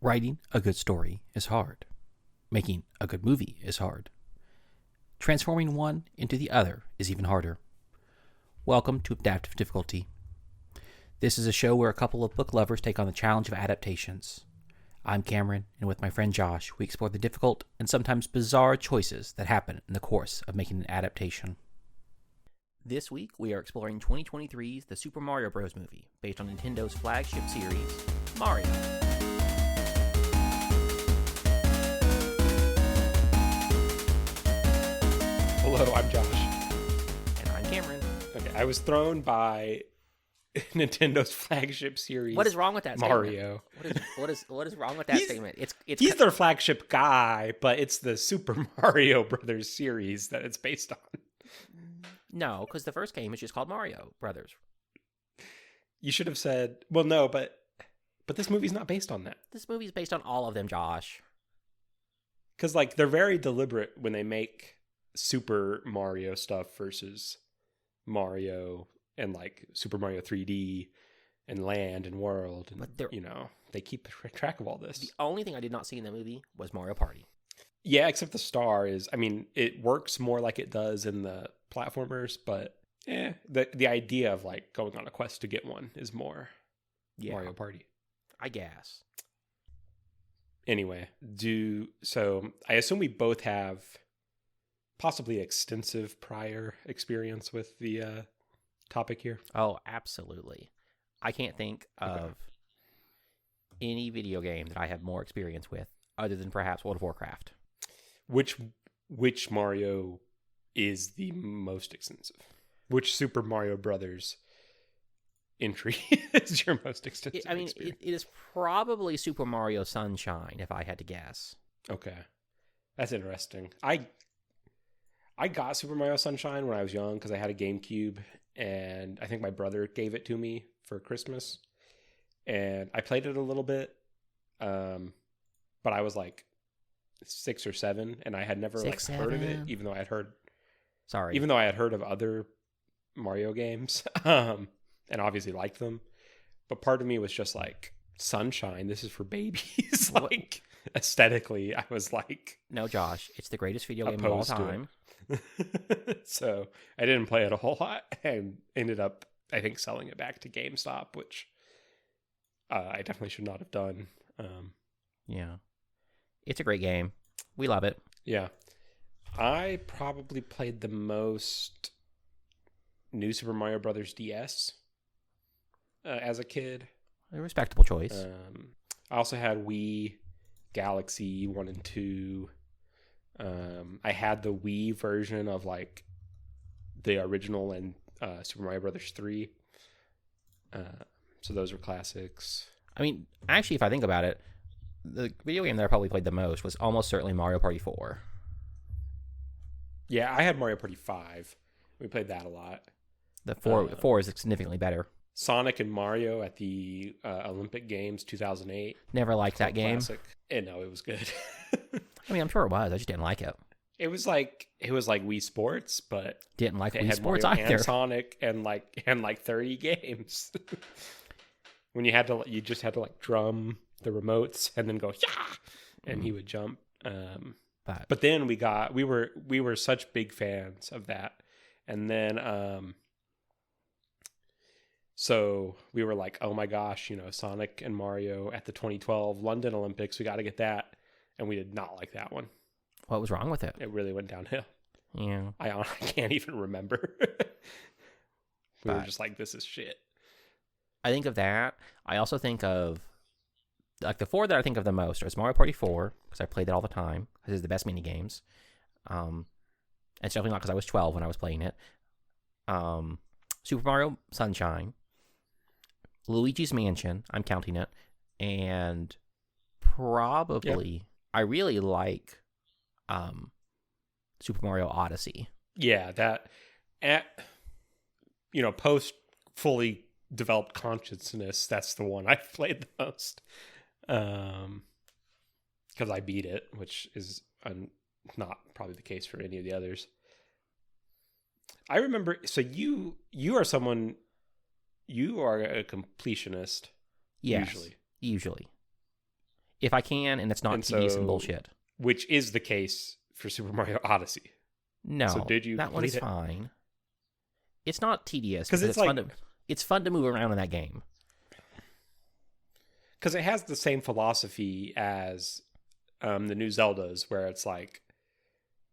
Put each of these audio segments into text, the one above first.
Writing a good story is hard. Making a good movie is hard. Transforming one into the other is even harder. Welcome to Adaptive Difficulty. This is a show where a couple of book lovers take on the challenge of adaptations. I'm Cameron, and with my friend Josh, we explore the difficult and sometimes bizarre choices that happen in the course of making an adaptation. This week, we are exploring 2023's The Super Mario Bros. Movie, based on Nintendo's flagship series, Mario. Hello, I'm Josh. And I'm Cameron. Okay, I was thrown by Nintendo's flagship series. What is wrong with that Mario. statement? What is wrong with that statement? He's their flagship guy, but it's the Super Mario Brothers series that it's based on. No, because the first game is just called Mario Brothers. You should have said, well, no, but this movie's not based on that. This movie's based on all of them, Josh. Because, they're very deliberate when they make Super Mario stuff versus Mario and, Super Mario 3D and Land and World. And, But they keep track of all this. The only thing I did not see in the movie was Mario Party. Yeah, except the star is, it works more like it does in the platformers, but the idea of going on a quest to get one is more Mario Party, I guess. Anyway, so I assume we both have possibly extensive prior experience with the topic here. Oh, absolutely. I can't think of any video game that I have more experience with other than perhaps World of Warcraft. Which Mario is the most extensive? Which Super Mario Brothers entry is your most extensive experience? It is probably Super Mario Sunshine, if I had to guess. Okay. That's interesting. I got Super Mario Sunshine when I was young because I had a GameCube, and I think my brother gave it to me for Christmas. And I played it a little bit, but I was 6 or 7, and I had never heard of it, even though I had heard. Sorry. Even though I had heard of other Mario games, and obviously liked them, but part of me was just Sunshine. This is for babies. Aesthetically, I was no, Josh, it's the greatest video game of all time. So I didn't play it a whole lot, and ended up, I think, selling it back to GameStop, which I definitely should not have done. Yeah. It's a great game. We love it. Yeah. I probably played the most New Super Mario Brothers DS as a kid. A respectable choice. I also had Wii, Galaxy 1 and 2. I had the Wii version of the original and Super Mario Brothers 3. So those were classics. Actually, if I think about it, the video game that I probably played the most was almost certainly Mario Party 4. Yeah, I had Mario Party 5. We played that a lot. The 4 is significantly better. Sonic and Mario at the Olympic Games 2008. Never liked that game. Classic. And no, it was good. I'm sure it was. I just didn't like it. It was like Wii Sports, but didn't like Wii had Sports Mario either. And Sonic and 30 games. When you just had to drum the remotes and then go yeah, and he would jump. But then we were such big fans of that, and then so we were oh my gosh, Sonic and Mario at the 2012 London Olympics, we got to get that, and we did not like that one. What was wrong with it? It really went downhill. Yeah, I can't even remember. We were just this is shit. I think of that. I also think of the 4 that I think of the most is Mario Party 4, because I played it all the time. This is the best mini games. It's definitely not because I was 12 when I was playing it. Super Mario Sunshine, Luigi's Mansion, I'm counting it, and probably I really like Super Mario Odyssey. Yeah, that post fully developed consciousness, that's the one I played the most. Because I beat it, which is not probably the case for any of the others. I remember, so you are someone, you are a completionist. Yes, usually. if I can, and it's not And tedious and so- bullshit. which is the case for Super Mario Odyssey. No, So did you that one is complete it? fine. It's not tedious 'Cause because it's fun. It's fun to move around in that game. Because it has the same philosophy as the new Zeldas, where it's like,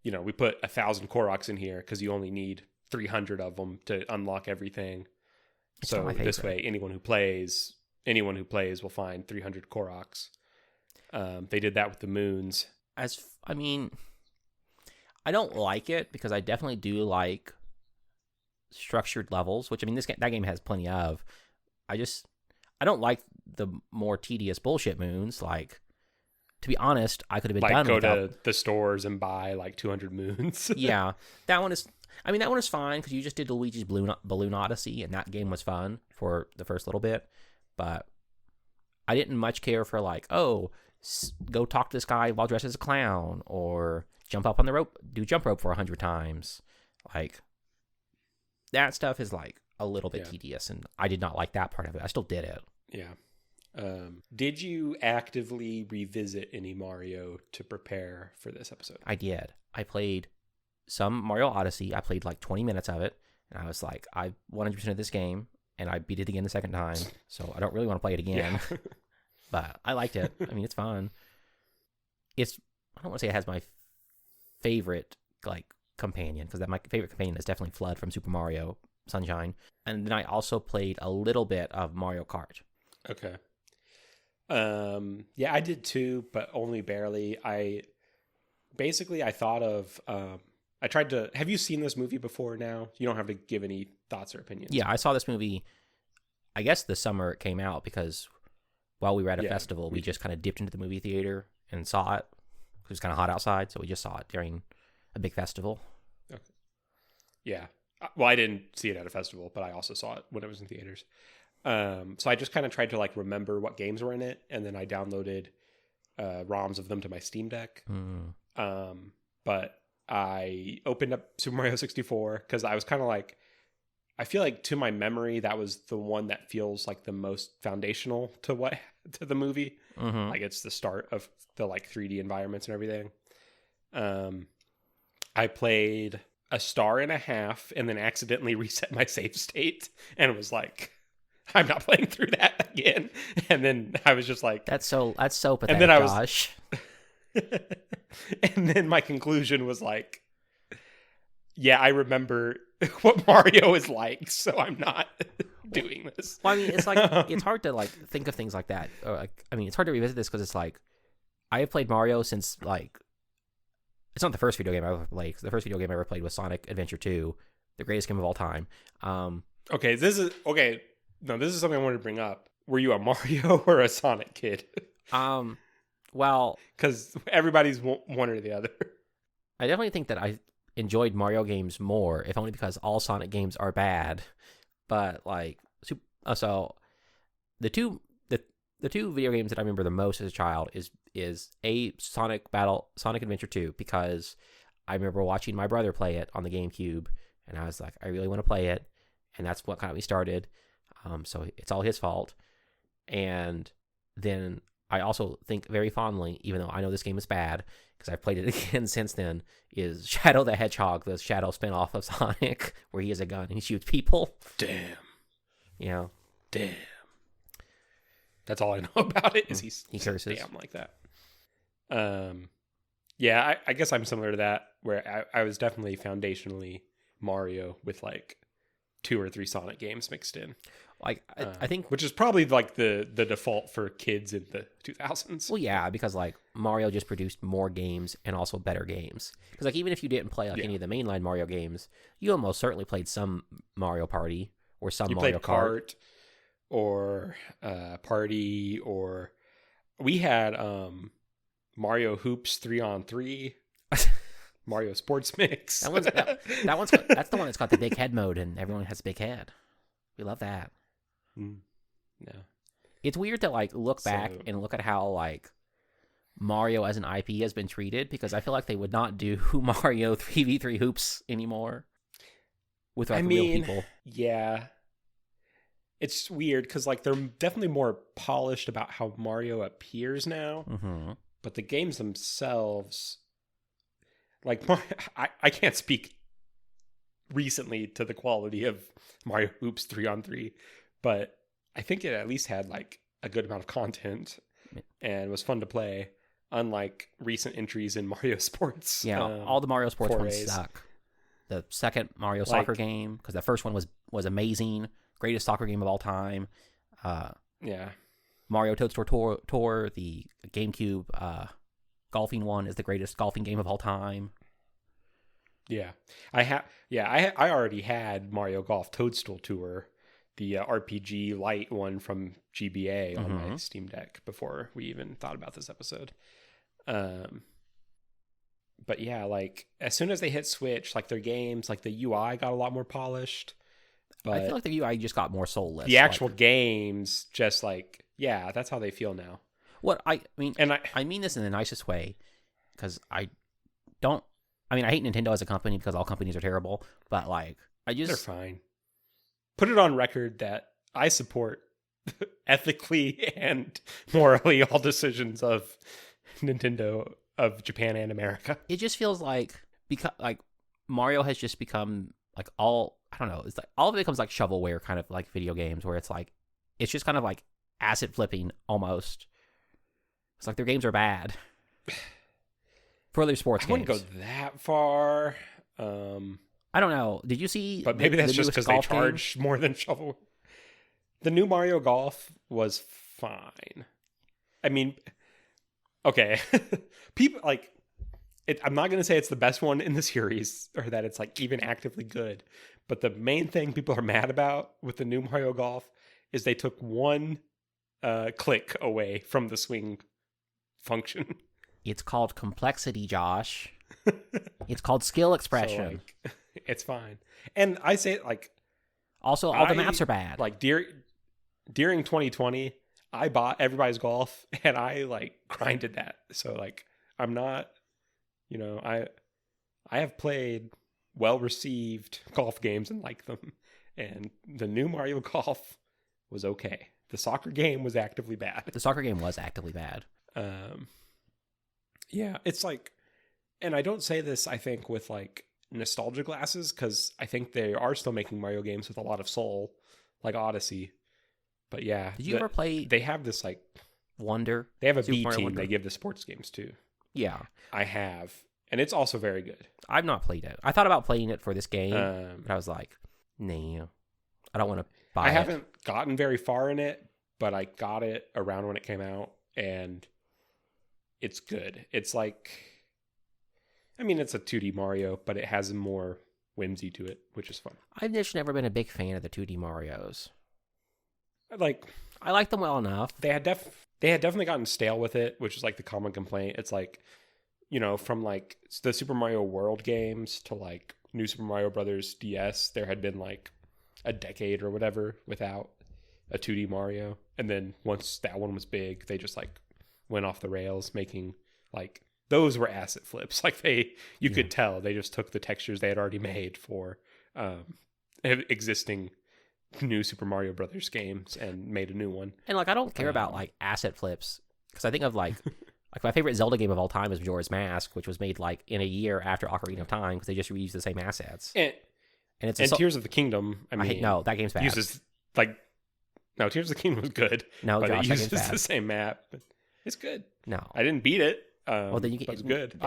we put 1,000 Koroks in here because you only need 300 of them to unlock everything. It's not So my this favorite. way, anyone who plays will find 300 Koroks. They did that with the moons. I mean, I don't like it because I definitely do like structured levels, which I mean that game has plenty of. I don't like the more tedious bullshit moons. Like, to be honest, I could have been Like done go without. to the stores and buy like 200 moons. Yeah, that one is. I mean, that one is fine because you just did Luigi's Balloon Odyssey, and that game was fun for the first little bit. But I didn't much care for like, go talk to this guy while dressed as a clown, or jump up on the rope, do jump rope for 100 times. Like, that stuff is like a little bit tedious, and I did not like that part of it. I still did it. Yeah. Did you actively revisit any Mario to prepare for this episode? I did. I played some Mario Odyssey. I played like 20 minutes of it, and I was like, I 100% of this game, and I beat it again the second time, so I don't really want to play it again. Yeah. But I liked it. I mean, it's fun. I don't want to say it has my favorite like companion, because my favorite companion is definitely Flood from Super Mario Sunshine. And then I also played a little bit of Mario Kart. Okay. Yeah, I did too, but only barely. I thought of I tried to. Have you seen this movie before now? You don't have to give any thoughts or opinions. Yeah, I saw this movie, I guess the summer it came out, because while we were at a festival, we just kind of dipped into the movie theater and saw it. It was kind of hot outside, so we just saw it during a big festival. Okay. Yeah. Well, I didn't see it at a festival, but I also saw it when it was in theaters. So I just kind of tried to like remember what games were in it, and then I downloaded ROMs of them to my Steam Deck. But I opened up Super Mario 64 because I was kind of like, I feel like to my memory that was the one that feels like the most foundational to the movie. Mm-hmm. Like it's the start of the like 3D environments and everything. I played a star and a half and then accidentally reset my save state and was like, I'm not playing through that again. And then I was just like, That's so pathetic, and then I was, Josh. and then my conclusion was like, yeah, I remember what Mario is like, so I'm not doing this. Well, I mean, it's like it's hard to like think of things like that. Or like, I mean, it's hard to revisit this because it's like I have played Mario since like it's not the first video game I ever played. The first video game I ever played was Sonic Adventure 2, the greatest game of all time. Okay. No, this is something I wanted to bring up. Were you a Mario or a Sonic kid? Well, Because everybody's one or the other. I definitely think that I enjoyed Mario games more, if only because all Sonic games are bad. But like, so the two video games that I remember the most as a child is a Sonic Adventure 2, because I remember watching my brother play it on the GameCube, and I was like, I really want to play it, and that's what got me started. So it's all his fault. And then I also think very fondly, even though I know this game is bad, because I've played it again since then, is Shadow the Hedgehog, the Shadow spinoff of Sonic, where he has a gun and he shoots people. Damn. Yeah. Damn. That's all I know about it is he curses. Damn like that. Yeah, I guess I'm similar to that, where I was definitely foundationally Mario with like 2 or 3 Sonic games mixed in. Like, I think... Which is probably like the default for kids in the 2000s. Well, yeah, because like Mario just produced more games and also better games. Because like even if you didn't play like any of the mainline Mario games, you almost certainly played some Mario Party or some Mario Kart. Or Party, or we had Mario Hoops 3-on-3, Mario Sports Mix. That's the one that's got the big head mode and everyone has a big head. We love that. No. It's weird to like look back and look at how like Mario as an IP has been treated, because I feel like they would not do Mario 3v3 hoops anymore with like real people. Yeah. it's weird because like they're definitely more polished about how Mario appears now, Mm-hmm. but the games themselves, like I can't speak recently to the quality of Mario Hoops 3-on-3, but I think it at least had like a good amount of content and was fun to play. Unlike recent entries in Mario Sports, Yeah, all the Mario Sports forays. ones suck. The second Mario Soccer game, because the first one was amazing, greatest soccer game of all time. Yeah, Mario Toadstool Tour, the GameCube golfing one, is the greatest golfing game of all time. yeah. I already had Mario Golf Toadstool Tour, the RPG light one from GBA on my Steam Deck before we even thought about this episode. But yeah, like as soon as they hit Switch, like their games, like the UI got a lot more polished. But I feel like the UI just got more soulless. the actual games, just like, yeah, that's how they feel now. What I mean, And I mean this in the nicest way, because I hate Nintendo as a company because all companies are terrible, but like they're fine. Put it on record that I support ethically and morally all decisions of Nintendo of Japan and America. it just feels like, because like Mario has just become like all, I don't know, it's like all of it becomes like shovelware kind of like video games, where it's like it's just kind of like asset flipping almost. It's like their games are bad. For other sports I games. wouldn't go that far. I don't know. Did you see? But maybe that's just newest because they golf game? charge more than shovel. The new Mario Golf was fine. I mean, okay, people like it. I'm not going to say it's the best one in the series or that it's like even actively good. But the main thing people are mad about with the new Mario Golf is they took one click away from the swing function. It's called complexity, Josh. It's called skill expression. So, like, it's fine. And I say it like, also, all the maps are bad. Like during 2020, I bought Everybody's Golf and I like grinded that. So like I'm not, I have played well-received golf games and like them. And the new Mario Golf was okay. The soccer game was actively bad. The soccer game was actively bad. Yeah, it's like, and I don't say this, I think, with like nostalgia glasses, because I think they are still making Mario games with a lot of soul, like Odyssey. But yeah, Did you ever play they have this like Wonder? they have a Super B Mario team Wonder? they give to sports games too. Yeah, I have, and it's also very good. I've not played it. I thought about playing it for this game, Um, but I was like, nah, I don't want to buy I it. haven't gotten very far in it, but I got it around when it came out, and it's good. It's like, I mean, it's a 2D Mario, but it has more whimsy to it, which is fun. I've just never been a big fan of the 2D Marios. Like, I like them well enough. they had definitely gotten stale with it, which is like the common complaint. It's like, from like the Super Mario World games to like New Super Mario Brothers DS, there had been like a decade or whatever without a 2D Mario. And then once that one was big, they just like went off the rails, making like, those were asset flips. Like you could tell they just took the textures they had already made for existing new Super Mario Brothers games and made a new one. And like, I don't care about like asset flips, because I think of like like my favorite Zelda game of all time is Majora's Mask, which was made like in a year after Ocarina of Time, because they just reused the same assets. And it's Tears of the Kingdom, I mean, no, that game's bad. uses like, no, Tears of the Kingdom was good. No, but Josh, it that game's uses bad. the same map. But it's good. No, I didn't beat it. Well, then you but get- it's good.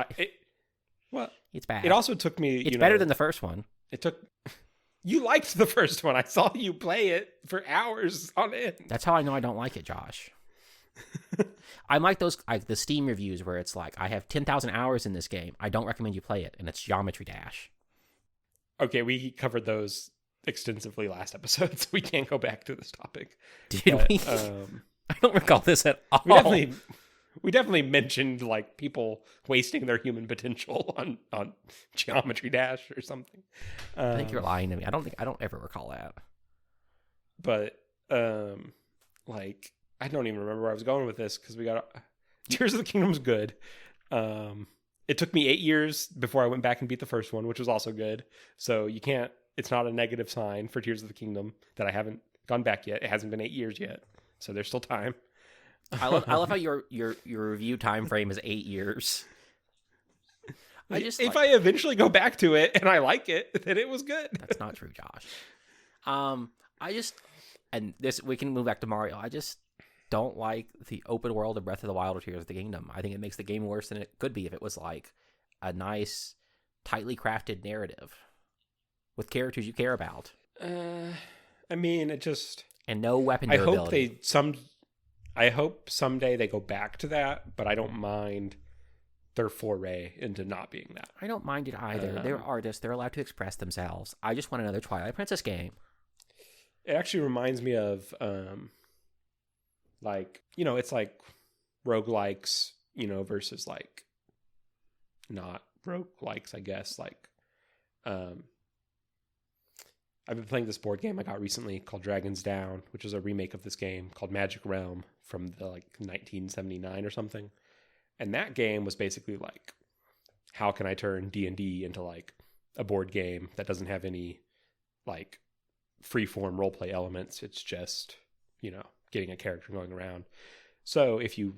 Well, it's bad. it also took me. It's better than the first one. It took. You liked the first one. I saw you play it for hours on end. That's how I know I don't like it, Josh. I like those, like the Steam reviews where it's like, I have 10,000 hours in this game. I don't recommend you play it, and it's Geometry Dash. Okay, we covered those extensively last episode, so we can't go back to this topic. Did But, we? I don't recall this at all. we definitely mentioned like people wasting their human potential on Geometry Dash or something. I think you're lying to me. I don't ever recall that. But like I don't even remember where I was going with this, because we got Tears of the Kingdom's good. It took me 8 years before I went back and beat the first one, which was also good. So it's not a negative sign for Tears of the Kingdom that I haven't gone back yet. It hasn't been 8 years yet, so there's still time. I love how your review time frame is 8 years. If I eventually go back to it and I like it, then it was good. That's not true, Josh. We can move back to Mario. I just don't like the open world of Breath of the Wild or Tears of the Kingdom. I think it makes the game worse than it could be if it was like a nice, tightly crafted narrative with characters you care about. I mean, it just... And no weapon durability. I hope someday they go back to that, but I don't mind their foray into not being that. I don't mind it either. They're artists. They're allowed to express themselves. I just want another Twilight Princess game. It actually reminds me of, it's like roguelikes, versus like not roguelikes, I guess. Like, I've been playing this board game I got recently called Dragon's Down, which is a remake of this game called Magic Realm from the 1979 or something. And that game was basically like, how can I turn D&D into like a board game that doesn't have any like free-form roleplay elements? It's just, getting a character going around. So if you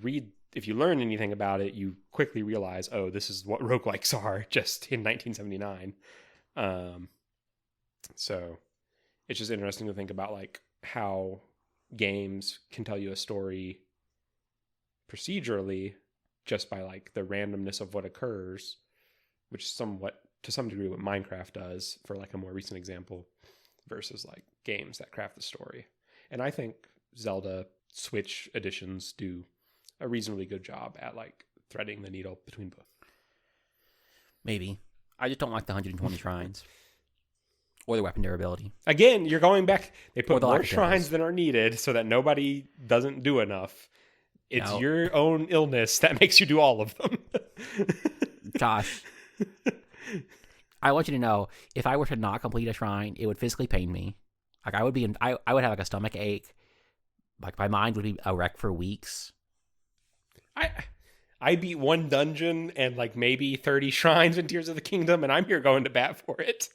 learn anything about it, you quickly realize, oh, this is what roguelikes are just in 1979. So it's just interesting to think about like how games can tell you a story procedurally just by like the randomness of what occurs, which is somewhat to some degree what Minecraft does for like a more recent example, versus like games that craft the story. And I think Zelda Switch editions do a reasonably good job at like threading the needle between both. Maybe. I just don't like the 120 shrines. Or the weapon durability. Again, you're going back. They put more shrines than are needed so that nobody doesn't do enough. It's your own illness that makes you do all of them. Josh, I want you to know, if I were to not complete a shrine, it would physically pain me. Like I would have like a stomach ache. Like my mind would be a wreck for weeks. I beat one dungeon and like maybe 30 shrines in Tears of the Kingdom, and I'm here going to bat for it.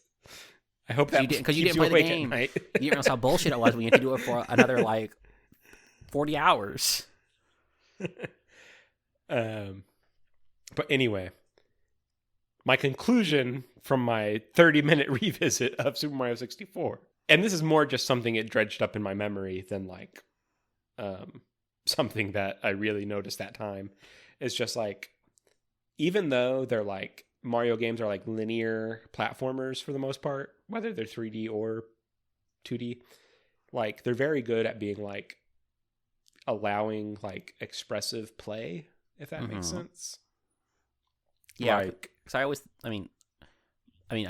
I hope that because you didn't play the game. You didn't realize how bullshit it was when you had to do it for another like 40 hours. But anyway, my conclusion from my 30-minute revisit of Super Mario 64, and this is more just something it dredged up in my memory than like something that I really noticed that time, is just like, even though they're like Mario games are like linear platformers for the most part, whether they're 3D or 2D, like they're very good at being like allowing like expressive play, if that makes sense. Yeah, because I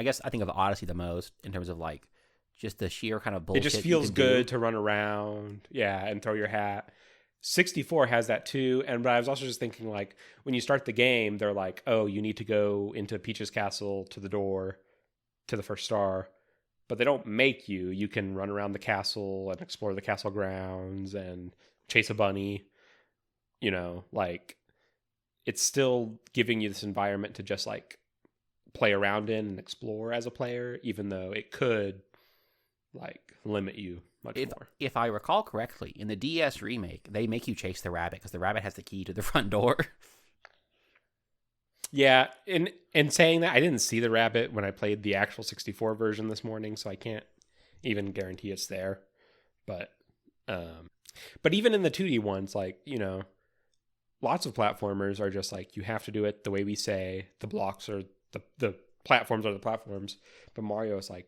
guess I think of Odyssey the most in terms of like just the sheer kind of bullshit. It just feels good to run around, and throw your hat. 64 has that too, but I was also just thinking like when you start the game, they're like, oh, you need to go into Peach's castle to the door to the first star, but they don't make you. You can run around the castle and explore the castle grounds and chase a bunny, like it's still giving you this environment to just like play around in and explore as a player, even though it could like limit you much more. If I recall correctly, in the DS remake, they make you chase the rabbit because the rabbit has the key to the front door. Yeah, in saying that, I didn't see the rabbit when I played the actual 64 version this morning, so I can't even guarantee it's there. But even in the 2D ones, like, lots of platformers are just like, you have to do it the way we say. The blocks are the platforms are the platforms. But Mario is like,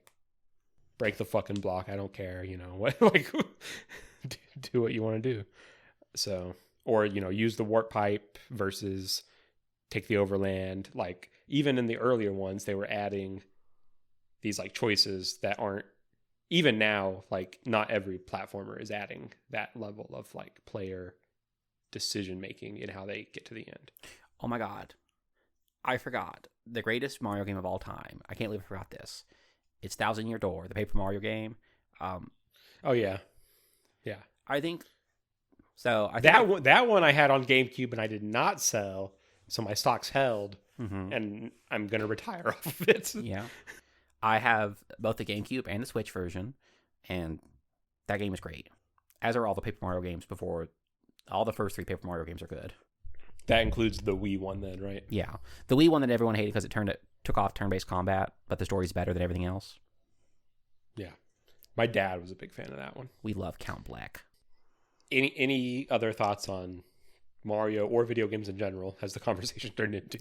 break the fucking block. I don't care. What, like, do what you want to do. So, or, use the warp pipe versus take the overland. Like, even in the earlier ones, they were adding these like choices that aren't, even now, like not every platformer is adding that level of like player decision making in how they get to the end. Oh my God. I forgot. The greatest Mario game of all time. I can't believe I forgot this. It's Thousand Year Door, the Paper Mario game. Oh yeah. Yeah. I think so. That one I had on GameCube and I did not sell, so my stocks held, and I'm gonna retire off of it. Yeah. I have both the GameCube and the Switch version, and That game is great. As are all the Paper Mario games before. All the first 3 Paper Mario games are good. That includes the Wii one then, right? Yeah. The Wii one that everyone hated because it took off turn-based combat, but the story's better than everything else. Yeah. My dad was a big fan of that one. We love Count Black. Any other thoughts on Mario or video games in general has the conversation turned into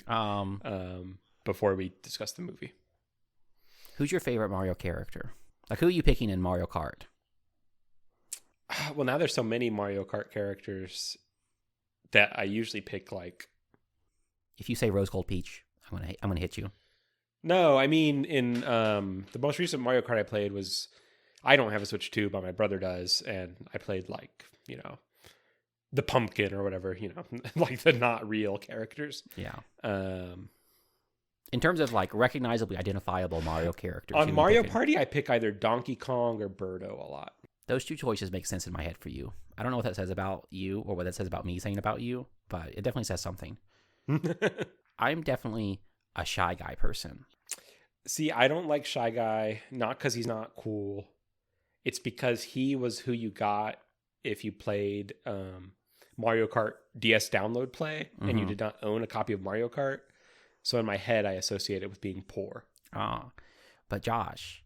before we discuss the movie? Who's your favorite Mario character? Like, who are you picking in Mario Kart? Well, now there's so many Mario Kart characters that I usually pick, like... If you say Rose Gold Peach, I'm gonna hit you. No, I mean, in the most recent Mario Kart I played was... I don't have a Switch 2, but my brother does, and I played, like, you know, the pumpkin or whatever, you know, like the not real characters. Yeah. In terms of, like, recognizably identifiable Mario characters. On Mario Party, I pick either Donkey Kong or Birdo a lot. Those 2 choices make sense in my head for you. I don't know what that says about you or what that says about me saying about you, but it definitely says something. I'm definitely a Shy Guy person. See, I don't like Shy Guy, not because he's not cool. It's because he was who you got if you played Mario Kart DS download play and you did not own a copy of Mario Kart. So in my head, I associate it with being poor. But Josh,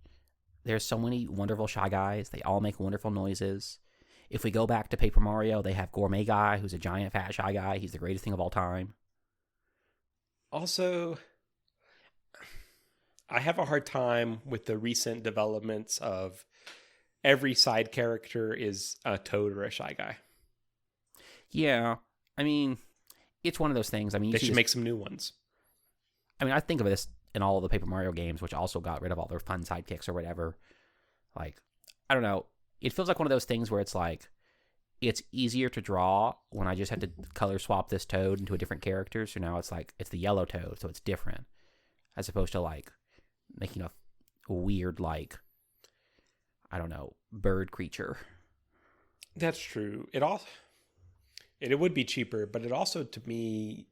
there's so many wonderful Shy Guys. They all make wonderful noises. If we go back to Paper Mario, they have Gourmet Guy, who's a giant fat Shy Guy. He's the greatest thing of all time. Also, I have a hard time with the recent developments of every side character is a Toad or a Shy Guy. Yeah, I mean, it's one of those things. I mean, they should make some new ones. I mean, I think of this in all of the Paper Mario games, which also got rid of all their fun sidekicks or whatever. Like, I don't know. It feels like one of those things where it's like, it's easier to draw when I just had to color swap this Toad into a different character. So now it's like, it's the yellow Toad, so it's different. As opposed to, like, making a weird, like, I don't know, bird creature. That's true. It would be cheaper, but it also, to me,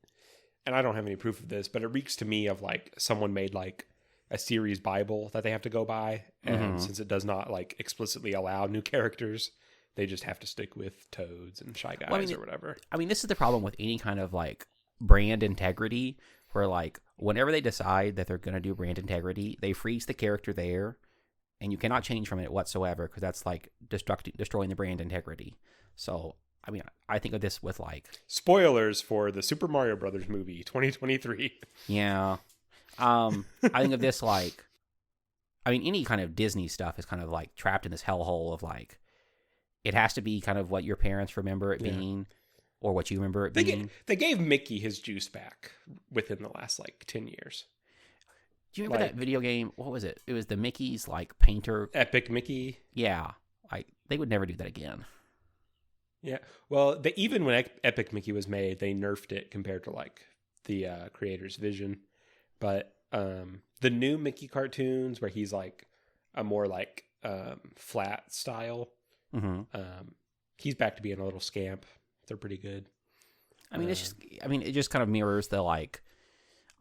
and I don't have any proof of this, but it reeks to me of, like, someone made, like, a series Bible that they have to go by. And since it does not, like, explicitly allow new characters, they just have to stick with Toads and Shy Guys or whatever. I mean, this is the problem with any kind of, like, brand integrity, where, like, whenever they decide that they're going to do brand integrity, they freeze the character there, and you cannot change from it whatsoever, because that's, like, destroying the brand integrity. So, I mean, I think of this with, like... Spoilers for the Super Mario Brothers movie, 2023. Yeah. I think of this, like... I mean, any kind of Disney stuff is kind of, like, trapped in this hellhole of, like... It has to be kind of what your parents remember it being, or what you remember it being. They gave Mickey his juice back within the last, like, 10 years. Do you remember that video game? What was it? It was the Mickey's, like, painter. Epic Mickey? Yeah. Like, they would never do that again. Yeah. Well, even when Epic Mickey was made, they nerfed it compared to, like, the creator's vision. But the new Mickey cartoons, where he's, like, a more, like, flat style, he's back to being a little scamp. They're pretty good. I mean, it just kind of mirrors the, like,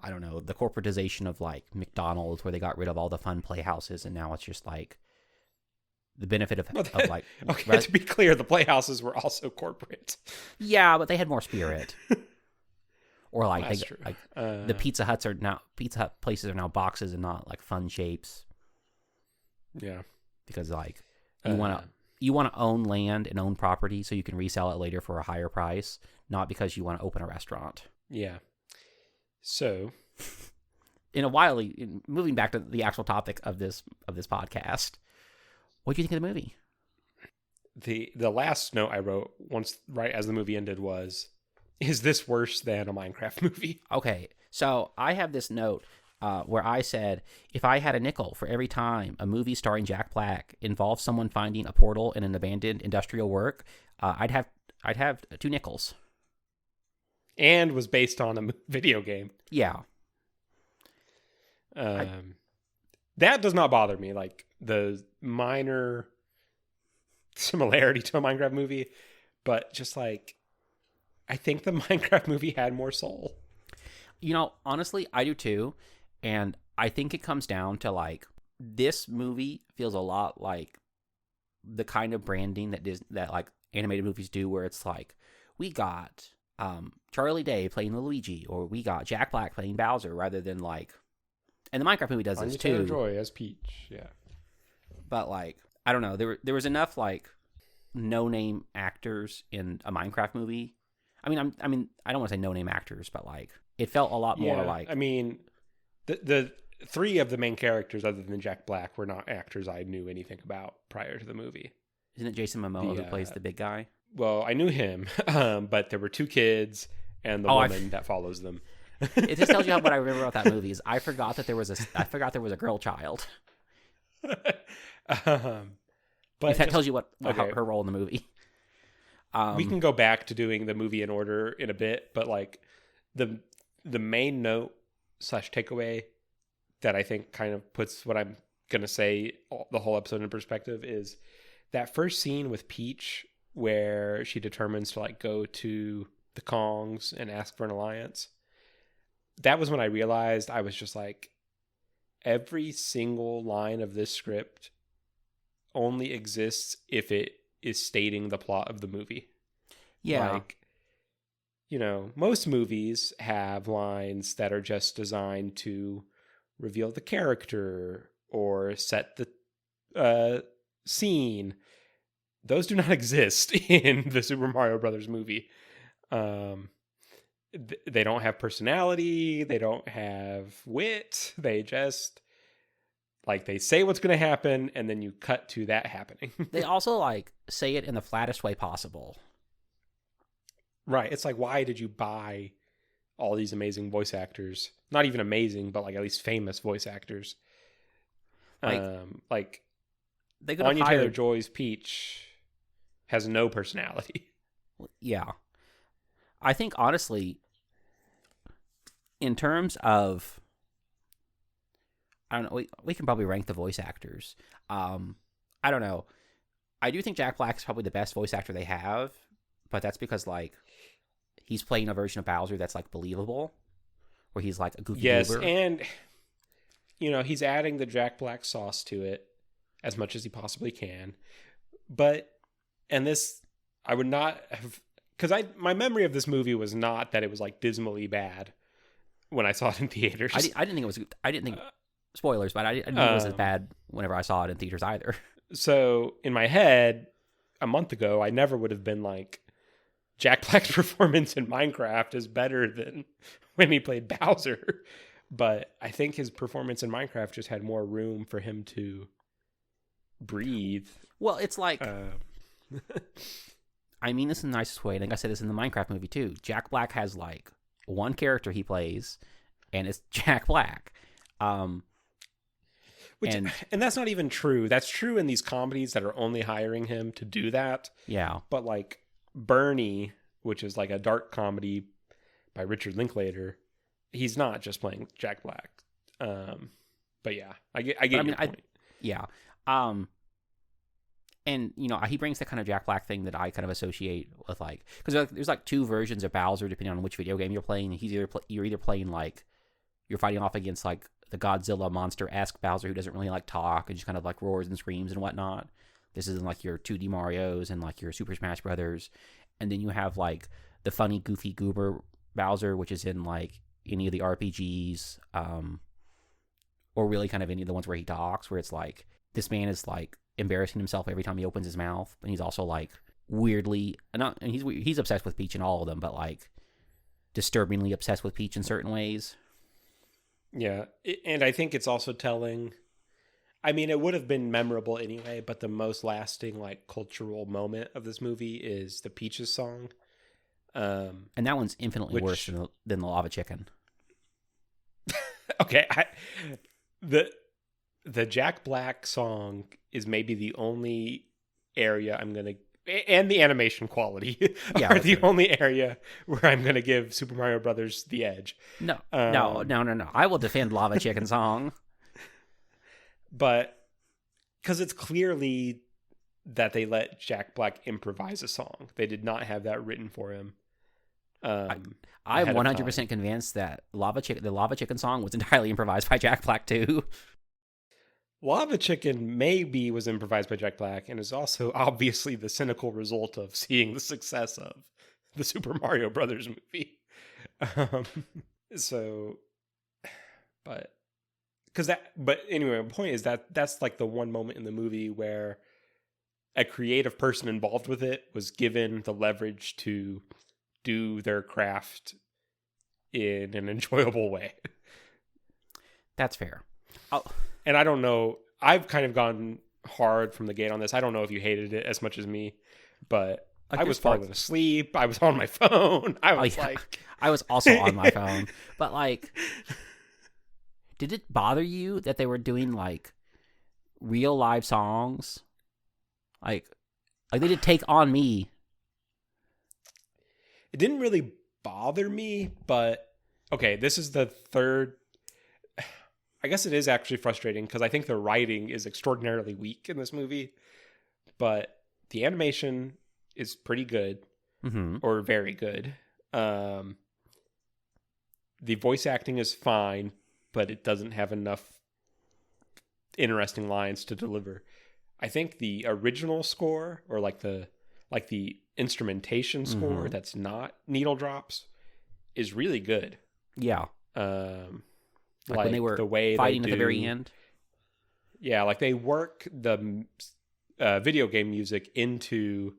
I don't know, the corporatization of, like, McDonald's, where they got rid of all the fun playhouses, and now it's just, like, the benefit of like... Okay, to be clear, the playhouses were also corporate. Yeah, but they had more spirit. Or, like, the Pizza Hut places are now boxes and not, like, fun shapes. Yeah. Because, like, you want to own land and own property so you can resell it later for a higher price, not because you want to open a restaurant. Yeah. So, moving back to the actual topic of this podcast, what do you think of the movie? The last note I wrote once right as the movie ended was, is this worse than a Minecraft movie? Okay, so I have this note where I said, if I had a nickel for every time a movie starring Jack Black involved someone finding a portal in an abandoned industrial work, I'd have 2 nickels. And was based on a video game. Yeah. That does not bother me. Like, the minor similarity to a Minecraft movie, but just, like, I think the Minecraft movie had more soul. You know, honestly, I do too. And I think it comes down to, like, this movie feels a lot like the kind of branding that like animated movies do, where it's like we got Charlie Day playing Luigi, or we got Jack Black playing Bowser, rather than like, and the Minecraft movie does this too. Anya Taylor-Joy as Peach, yeah. But like, I don't know, there was enough like no name actors in a Minecraft movie. I mean, I don't want to say no name actors, but like it felt a lot more like. I mean, the three of the main characters, other than Jack Black, were not actors I knew anything about prior to the movie. Isn't it Jason Momoa who plays the big guy? Well, I knew him, but there were two kids and the woman that follows them. It just tells you what I remember about that movie. Is I forgot there was a girl child. But if that tells you what her role in the movie. We can go back to doing the movie in order in a bit, but like the main note / takeaway that I think kind of puts what I'm gonna say the whole episode in perspective is that first scene with Peach where she determines to like go to the Kongs and ask for an alliance. That was when I realized I was just like, every single line of this script only exists if it is stating the plot of the movie. Yeah. Like, you know, most movies have lines that are just designed to reveal the character or set the scene. Those do not exist in the Super Mario Brothers movie. They don't have personality. They don't have wit. They just, like, they say what's going to happen, and then you cut to that happening. They also, like, say it in the flattest way possible. Right. It's like, why did you buy all these amazing voice actors? Not even amazing, but, like, at least famous voice actors. Like they could Anya hired... Taylor-Joy's Peach has no personality. Yeah. I think, honestly, in terms of, I don't know, we can probably rank the voice actors. I don't know. I do think Jack Black is probably the best voice actor they have, but that's because, like, he's playing a version of Bowser that's, like, believable, where he's, like, a goofy goober. And, you know, he's adding the Jack Black sauce to it as much as he possibly can. But, and this, I would not have, because my memory of this movie was not that it was, like, dismally bad when I saw it in theaters. I didn't think it was, I didn't think, spoilers, but I didn't think it was as bad whenever I saw it in theaters either. So, in my head, a month ago, I never would have been like, Jack Black's performance in Minecraft is better than when he played Bowser. But I think his performance in Minecraft just had more room for him to breathe. Well, it's like, I mean this in the nicest way. I think I said this in the Minecraft movie too. Jack Black has like one character he plays, and it's Jack Black. And that's not even true. That's true in these comedies that are only hiring him to do that. Yeah. But like Bernie, which is like a dark comedy by Richard Linklater, he's not just playing Jack Black. But yeah, I get your point. Yeah. And, you know, he brings the kind of Jack Black thing that I kind of associate with, like, because there's like two versions of Bowser depending on which video game you're playing. You're either playing like you're fighting off against like the Godzilla monster-esque Bowser who doesn't really like talk and just kind of like roars and screams and whatnot. This is in like your 2D Marios and like your Super Smash Brothers. And then you have like the funny, goofy goober Bowser, which is in like any of the RPGs, or really kind of any of the ones where he talks, where it's like this man is like embarrassing himself every time he opens his mouth, and he's also like weirdly, and he's obsessed with Peach in all of them, but like disturbingly obsessed with Peach in certain ways. Yeah, and I think it's also telling. I mean, it would have been memorable anyway, but the most lasting like cultural moment of this movie is the Peaches song. And that one's infinitely worse than the Lava Chicken. Okay, the Jack Black song is maybe the only area I'm gonna, and the animation quality are the only area where I'm gonna give Super Mario Brothers the edge. No. I will defend Lava Chicken song. But because it's clearly that they let Jack Black improvise a song. They did not have that written for him. I'm 100% convinced that the Lava Chicken song was entirely improvised by Jack Black too. Lava Chicken maybe was improvised by Jack Black and is also obviously the cynical result of seeing the success of the Super Mario Brothers movie. Um, so, but anyway, my point is that's like the one moment in the movie where a creative person involved with it was given the leverage to do their craft in an enjoyable way. That's fair. And I don't know, I've kind of gone hard from the gate on this. I don't know if you hated it as much as me, but I was falling asleep. I was on my phone. I was I was also on my phone. But like, did it bother you that they were doing like real live songs? Like they did Take On Me. It didn't really bother me, but okay, this is the third. I guess it is actually frustrating because I think the writing is extraordinarily weak in this movie, but the animation is pretty good, or very good. The voice acting is fine, but it doesn't have enough interesting lines to deliver. I think the original score, or like the instrumentation score that's not needle drops, is really good. Yeah. Like when they were the way fighting at the very end. Yeah, like they work the video game music into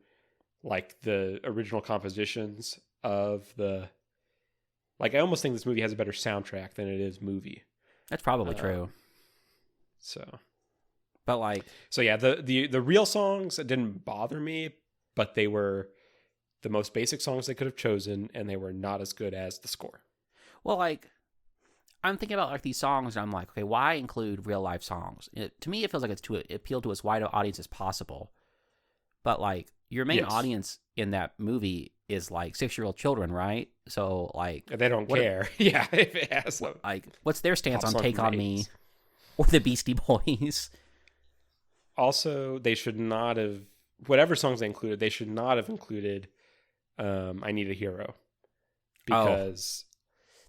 like the original compositions of the. Like I almost think this movie has a better soundtrack than it is movie. That's probably true. But like, so yeah, the real songs didn't bother me, but they were the most basic songs they could have chosen, and they were not as good as the score. Well, like, I'm thinking about like these songs, and I'm like, okay, why include real life songs? To me, it feels like it's to appeal to as wide an audience as possible. But like, your main audience in that movie is like 6-year-old children, right? So like, they don't care. Yeah, if it has like, what's their stance on Take On Me or the Beastie Boys? Also, they should not have, whatever songs they included, they should not have included I Need a Hero, because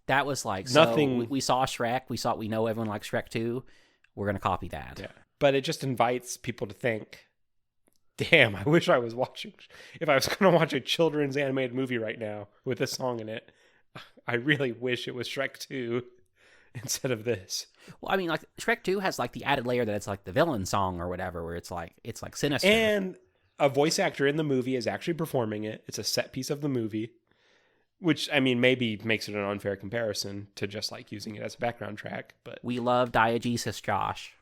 that was like nothing. So we saw Shrek. We know everyone likes Shrek 2. We're gonna copy that. Yeah, but it just invites people to think, damn, I wish I was watching. If I was gonna watch a children's animated movie right now with this song in it, I really wish it was Shrek 2 instead of this. Well, I mean, like Shrek 2 has like the added layer that it's like the villain song or whatever, where it's like sinister. And a voice actor in the movie is actually performing it. It's a set piece of the movie, which I mean maybe makes it an unfair comparison to just like using it as a background track. But we love diegesis, Josh.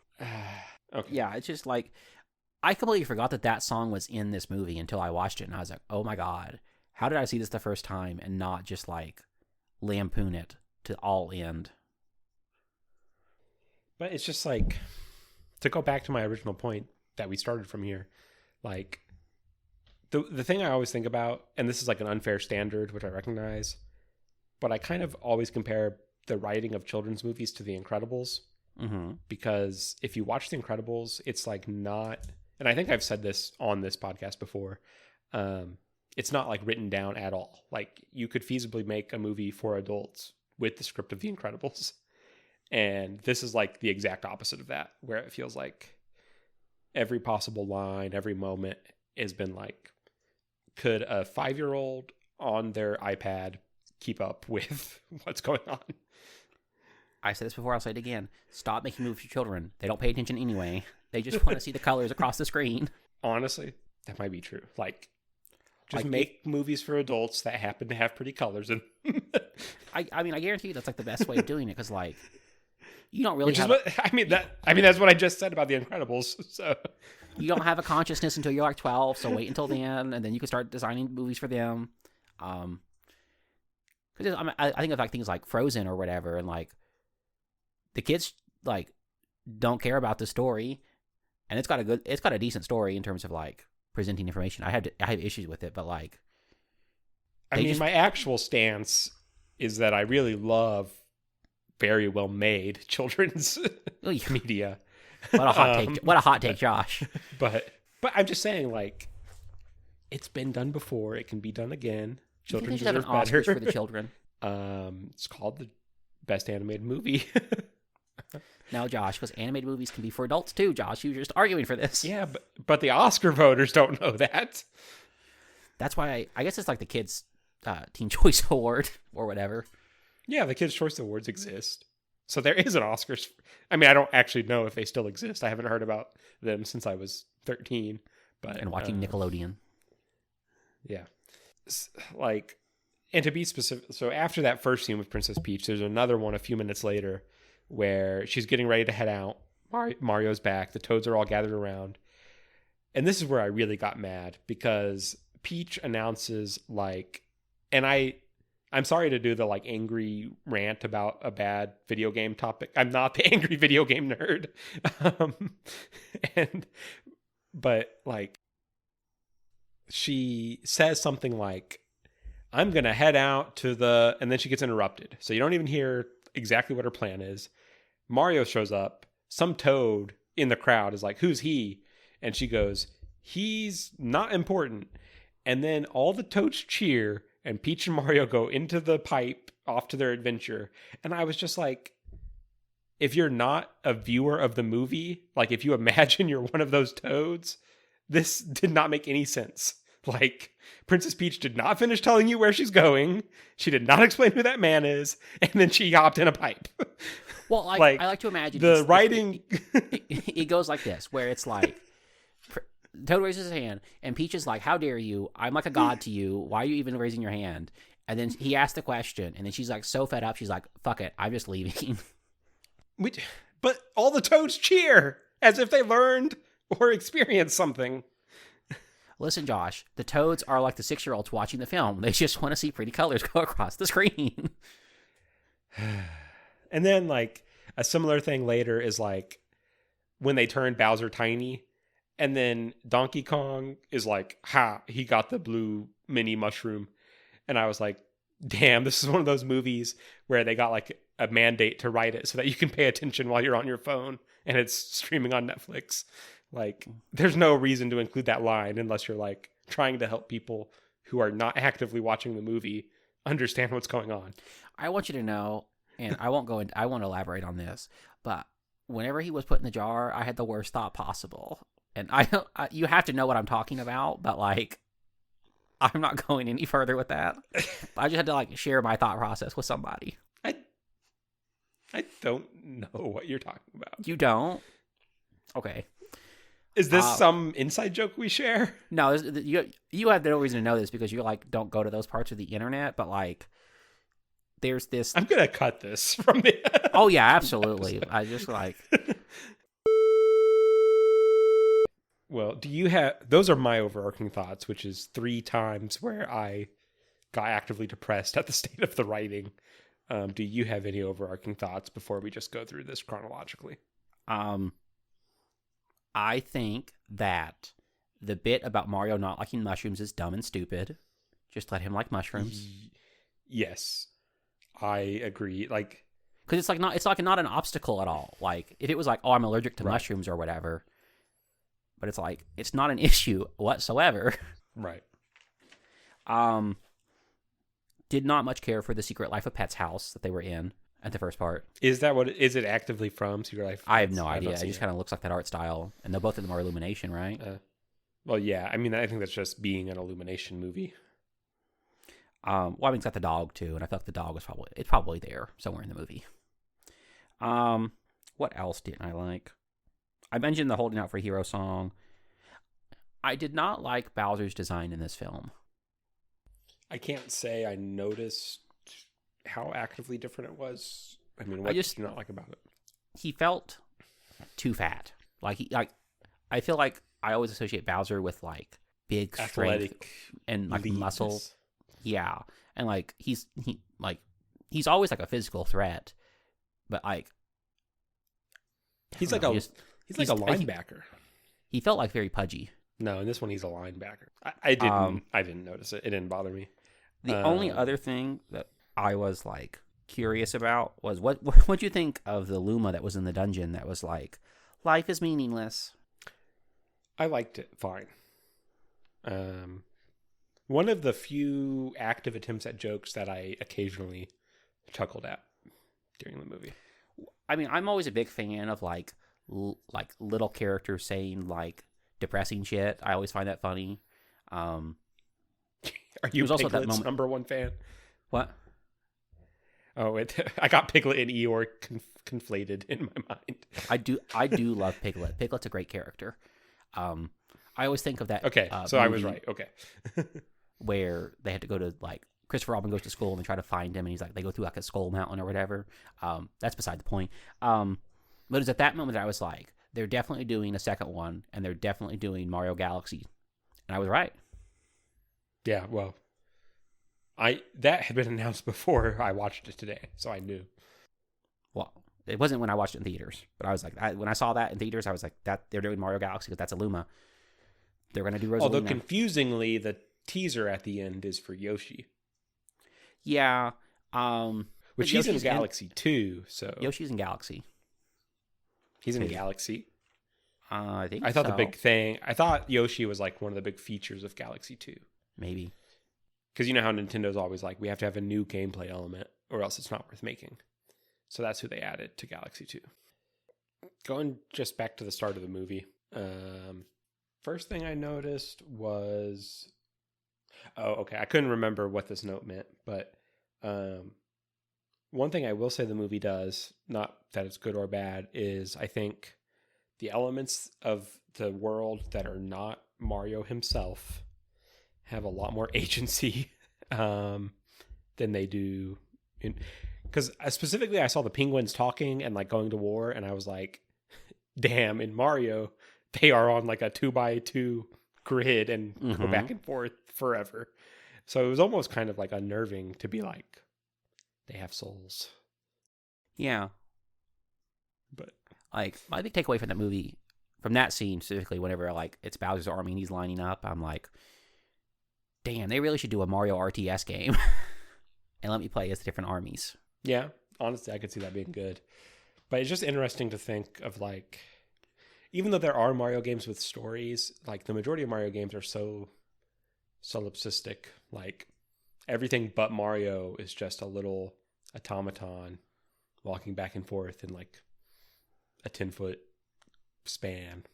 Okay. Yeah, it's just like I completely forgot that song was in this movie until I watched it, and I was like, oh my god, how did I see this the first time and not just like lampoon it to all end? But it's just like, to go back to my original point that we started from here, like the thing I always think about, and this is like an unfair standard, which I recognize, but I kind of always compare the writing of children's movies to The Incredibles, because if you watch The Incredibles, it's like not, and I think I've said this on this podcast before, it's not like written down at all. Like you could feasibly make a movie for adults with the script of The Incredibles. And this is like the exact opposite of that, where it feels like every possible line, every moment has been like, could a 5-year-old on their iPad keep up with what's going on? I said this before, I'll say it again. Stop making movies for children. They don't pay attention anyway. They just want to see the colors across the screen. Honestly, that might be true. Like, just make movies for adults that happen to have pretty colors in them. I mean, I guarantee you that's like the best way of doing it, because like, you don't really that's what I just said about The Incredibles. So you don't have a consciousness until you're like 12, so wait until then, and then you can start designing movies for them. Because I think of like things like Frozen or whatever, and like the kids like don't care about the story, and it's got a decent story in terms of like presenting information. I have issues with it, but like, my actual stance is that I really love very well made children's media. What a hot take! What a hot take, Josh. But I'm just saying, like, it's been done before. It can be done again. Children deserve better. Oscars for the children. It's called the best animated movie. No, Josh, because animated movies can be for adults too, Josh. You were just arguing for this. Yeah, but the Oscar voters don't know that. That's why I guess it's like the Kids' Teen Choice Award or whatever. Yeah, the Kids' Choice Awards exist. So there is an Oscars. I mean, I don't actually know if they still exist. I haven't heard about them since I was 13. But And watching Nickelodeon. Yeah. Like, and to be specific, so after that first scene with Princess Peach, there's another one a few minutes later where she's getting ready to head out. Mario's back. The Toads are all gathered around. And this is where I really got mad because Peach announces like, and I'm sorry to do the like angry rant about a bad video game topic. I'm not the angry video game nerd. But like, she says something like, I'm going to head out to the, and then she gets interrupted. So you don't even hear exactly what her plan is. Mario shows up. Some toad in the crowd is like, who's he? And she goes, he's not important. And then all the toads cheer and Peach and Mario go into the pipe off to their adventure. And I was just like, if you're not a viewer of the movie, like if you imagine you're one of those toads, this did not make any sense. Like, Princess Peach did not finish telling you where she's going. She did not explain who that man is. And then she hopped in a pipe. Well, I like to imagine the writing. It goes like this, where it's like, Toad raises his hand, and Peach is like, how dare you? I'm like a god to you. Why are you even raising your hand? And then he asks the question, and then she's like so fed up, she's like, fuck it, I'm just leaving. But all the toads cheer as if they learned or experienced something. Listen, Josh, the Toads are like the 6-year-olds watching the film. They just want to see pretty colors go across the screen. And then, like, a similar thing later is, like, when they turn Bowser tiny, and then Donkey Kong is like, ha, he got the blue mini mushroom. And I was like, damn, this is one of those movies where they got, like, a mandate to write it so that you can pay attention while you're on your phone, and it's streaming on Netflix. Like, there's no reason to include that line unless you're, like, trying to help people who are not actively watching the movie understand what's going on. I want you to know, and I won't elaborate on this, but whenever he was put in the jar, I had the worst thought possible. And you have to know what I'm talking about, but, like, I'm not going any further with that. I just had to, like, share my thought process with somebody. I don't know what you're talking about. You don't? Okay. Is this some inside joke we share? No, you have no reason to know this because you like don't go to those parts of the internet. But like, there's this. I'm gonna cut this from the. Oh yeah, absolutely. I just like. Well, do you have? Those are my overarching thoughts, which is 3 times where I got actively depressed at the state of the writing. Do you have any overarching thoughts before we just go through this chronologically? I think that the bit about Mario not liking mushrooms is dumb and stupid. Just let him like mushrooms. Yes, I agree. Like, because it's not an obstacle at all. Like, if it was like, oh, I'm allergic to mushrooms or whatever, but it's like it's not an issue whatsoever. Right. Did not much care for the Secret Life of Pets house that they were in at the first part. Is it actively from Secret Life? I have no idea. It just kind of looks like that art style. And both of them are Illumination, right? Well, yeah. I mean, I think that's just being an Illumination movie. Well, I mean, it's got the dog, too. And I feel like the dog was probably there somewhere in the movie. What else didn't I like? I mentioned the Holding Out for Hero song. I did not like Bowser's design in this film. I can't say I noticed how actively different it was. I mean, what did you not like about it? He felt too fat. I feel like I always associate Bowser with like big athletic and like muscle. Yeah. And like he's always like a physical threat, but like he's like a linebacker. He felt like very pudgy. No, in this one he's a linebacker. I didn't notice it. It didn't bother me. The only other thing that I was like curious about was what'd you think of the Luma that was in the dungeon that was like, life is meaningless? I liked it fine. One of the few active attempts at jokes that I occasionally chuckled at during the movie. I mean, I'm always a big fan of like little characters saying like depressing shit. I always find that funny. Um, Are you was also that Piglet's moment. #1 fan? What? Oh, I got Piglet and Eeyore conflated in my mind. I do love Piglet. Piglet's a great character. I always think of that. Okay, so I was right. Okay. Where they had to go to like Christopher Robin goes to school and they try to find him, and he's like they go through like a skull mountain or whatever. That's beside the point. But it was at that moment that I was like, they're definitely doing a second one, and they're definitely doing Mario Galaxy, and I was right. Yeah, well, that had been announced before I watched it today, so I knew. Well, it wasn't when I watched it in theaters, but I was like, when I saw that in theaters, I was like, that they're doing Mario Galaxy because that's Illuma. They're going to do Rosalina. Although confusingly, the teaser at the end is for Yoshi. Yeah. Which he's in Galaxy too, so Yoshi's in Galaxy. He's in Galaxy. I think I thought so. the big thing, I thought Yoshi was like one of the big features of Galaxy 2. Maybe. Because you know how Nintendo's always like, we have to have a new gameplay element or else it's not worth making. So that's who they added to Galaxy 2. Going just back to the start of the movie. First thing I noticed was... Oh, okay. I couldn't remember what this note meant, but one thing I will say the movie does, not that it's good or bad, is I think the elements of the world that are not Mario himself have a lot more agency than they do. Because specifically, I saw the penguins talking and like going to war, and I was like, damn, in Mario, they are on like a 2x2 grid and go back and forth forever. So it was almost kind of like unnerving to be like, they have souls. Yeah. But like my big takeaway from that movie, from that scene specifically, whenever like it's Bowser's army and he's lining up, I'm like, damn, they really should do a Mario RTS game and let me play as the different armies. Yeah, honestly, I could see that being good. But it's just interesting to think of like, even though there are Mario games with stories, like the majority of Mario games are so solipsistic. Like everything but Mario is just a little automaton walking back and forth in like a 10-foot span.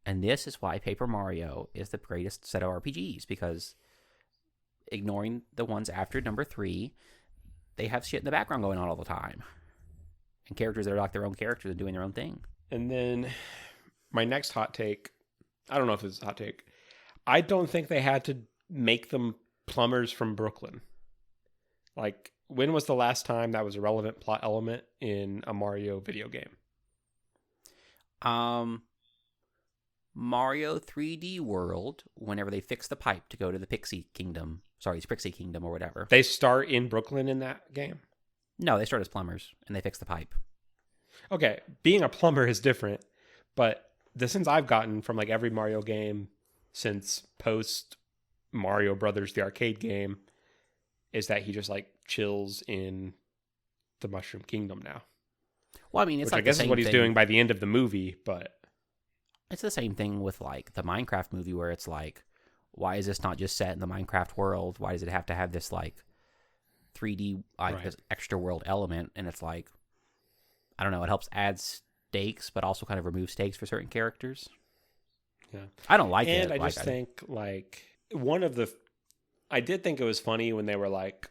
And this is why Paper Mario is the greatest set of RPGs, because ignoring the ones after number 3, they have shit in the background going on all the time. And characters that are like their own characters and doing their own thing. And then my next hot take, I don't know if it's a hot take. I don't think they had to make them plumbers from Brooklyn. Like, when was the last time that was a relevant plot element in a Mario video game? Mario 3D World, whenever they fix the pipe to go to the Pixie Kingdom. Sorry, it's Pixie Kingdom or whatever. They start in Brooklyn in that game? No, they start as plumbers and they fix the pipe. Okay, being a plumber is different, but the sense I've gotten from like every Mario game since post Mario Brothers, the arcade game, is that he just like chills in the Mushroom Kingdom now. Well, I mean, it's which like I guess the is same what he's thing. doing by the end of the movie, but It's the same thing with like the Minecraft movie where it's like, why is this not just set in the Minecraft world? Why does it have to have this like 3D like Right. this extra world element? And it's like, I don't know, it helps add stakes, but also kind of remove stakes for certain characters. yeah. I don't like And it. I Like, just think like I did think it was funny when they were like,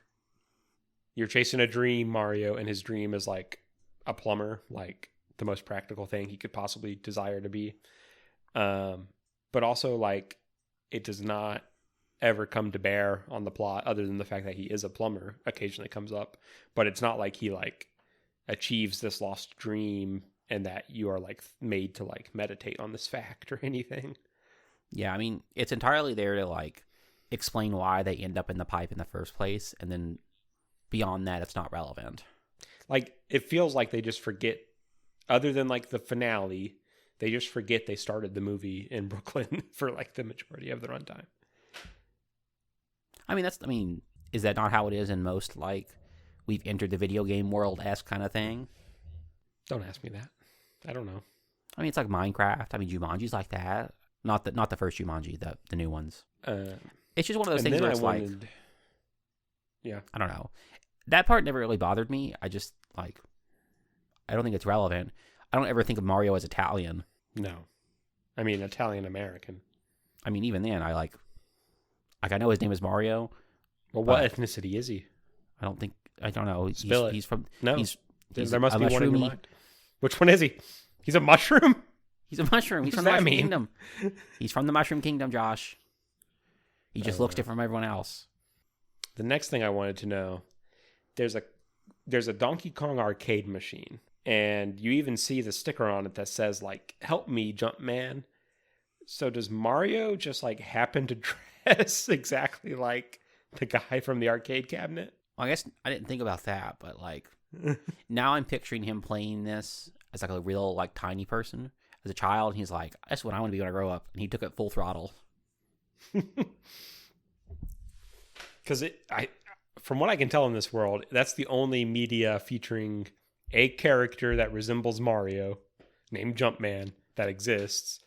you're chasing a dream, Mario, and his dream is like a plumber, like the most practical thing he could possibly desire to be. But also like it does not ever come to bear on the plot other than the fact that he is a plumber occasionally comes up, but it's not like he like achieves this lost dream and that you are like made to like meditate on this fact or anything. yeah, I mean, it's entirely there to like explain why they end up in the pipe in the first place, and then beyond that, it's not relevant. Like it feels like they just forget, other than like the finale, they just forget they started the movie in Brooklyn for like the majority of the runtime. I mean, is that not how it is in most like we've entered the video game world-esque kind of thing? Don't ask me that. I don't know. I mean, it's like Minecraft. I mean, Jumanji's like that. Not the first Jumanji, the new ones. It's just one of those And things then where it's like, yeah, I don't know. That part never really bothered me. I just like, I don't think it's relevant. I don't ever think of Mario as Italian. No. I mean, Italian-American. I mean, even then, I know his name is Mario. Well, what ethnicity is he? I don't know. Spill He's from... No. He's There must a be one in your mushroomy- mind. Which one is he? He's a mushroom? He's a mushroom. He's What from does the that Mushroom mean? Kingdom. He's from the Mushroom Kingdom, Josh. He just looks different from everyone else. The next thing I wanted to know, there's a Donkey Kong arcade machine, and you even see the sticker on it that says like "Help me, Jumpman." So does Mario just like happen to dress exactly like the guy from the arcade cabinet? Well, I guess I didn't think about that, but like now I'm picturing him playing this as like a real like tiny person. As a child, he's like, that's what I want to be when I grow up. And he took it full throttle. Because from what I can tell in this world, that's the only media featuring a character that resembles Mario, named Jumpman, that exists.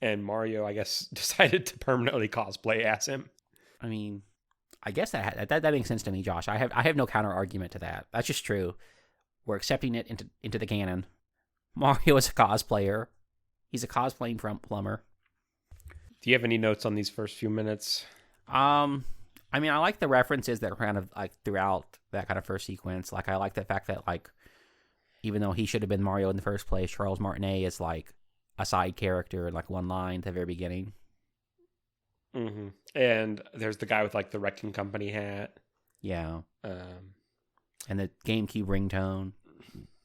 And Mario, I guess, decided to permanently cosplay as him. I mean, I guess that makes sense to me, Josh. I have no counter argument to that. That's just true. We're accepting it into the canon. Mario is a cosplayer. He's a cosplaying plumber. Do you have any notes on these first few minutes? I mean, I like the references that are kind of like throughout that kind of first sequence. Like, I like the fact that like, even though he should have been Mario in the first place, Charles Martinet is like a side character in like one line at the very beginning. Mm-hmm. And there's the guy with like the Wrecking Company hat. Yeah. And the GameCube ringtone,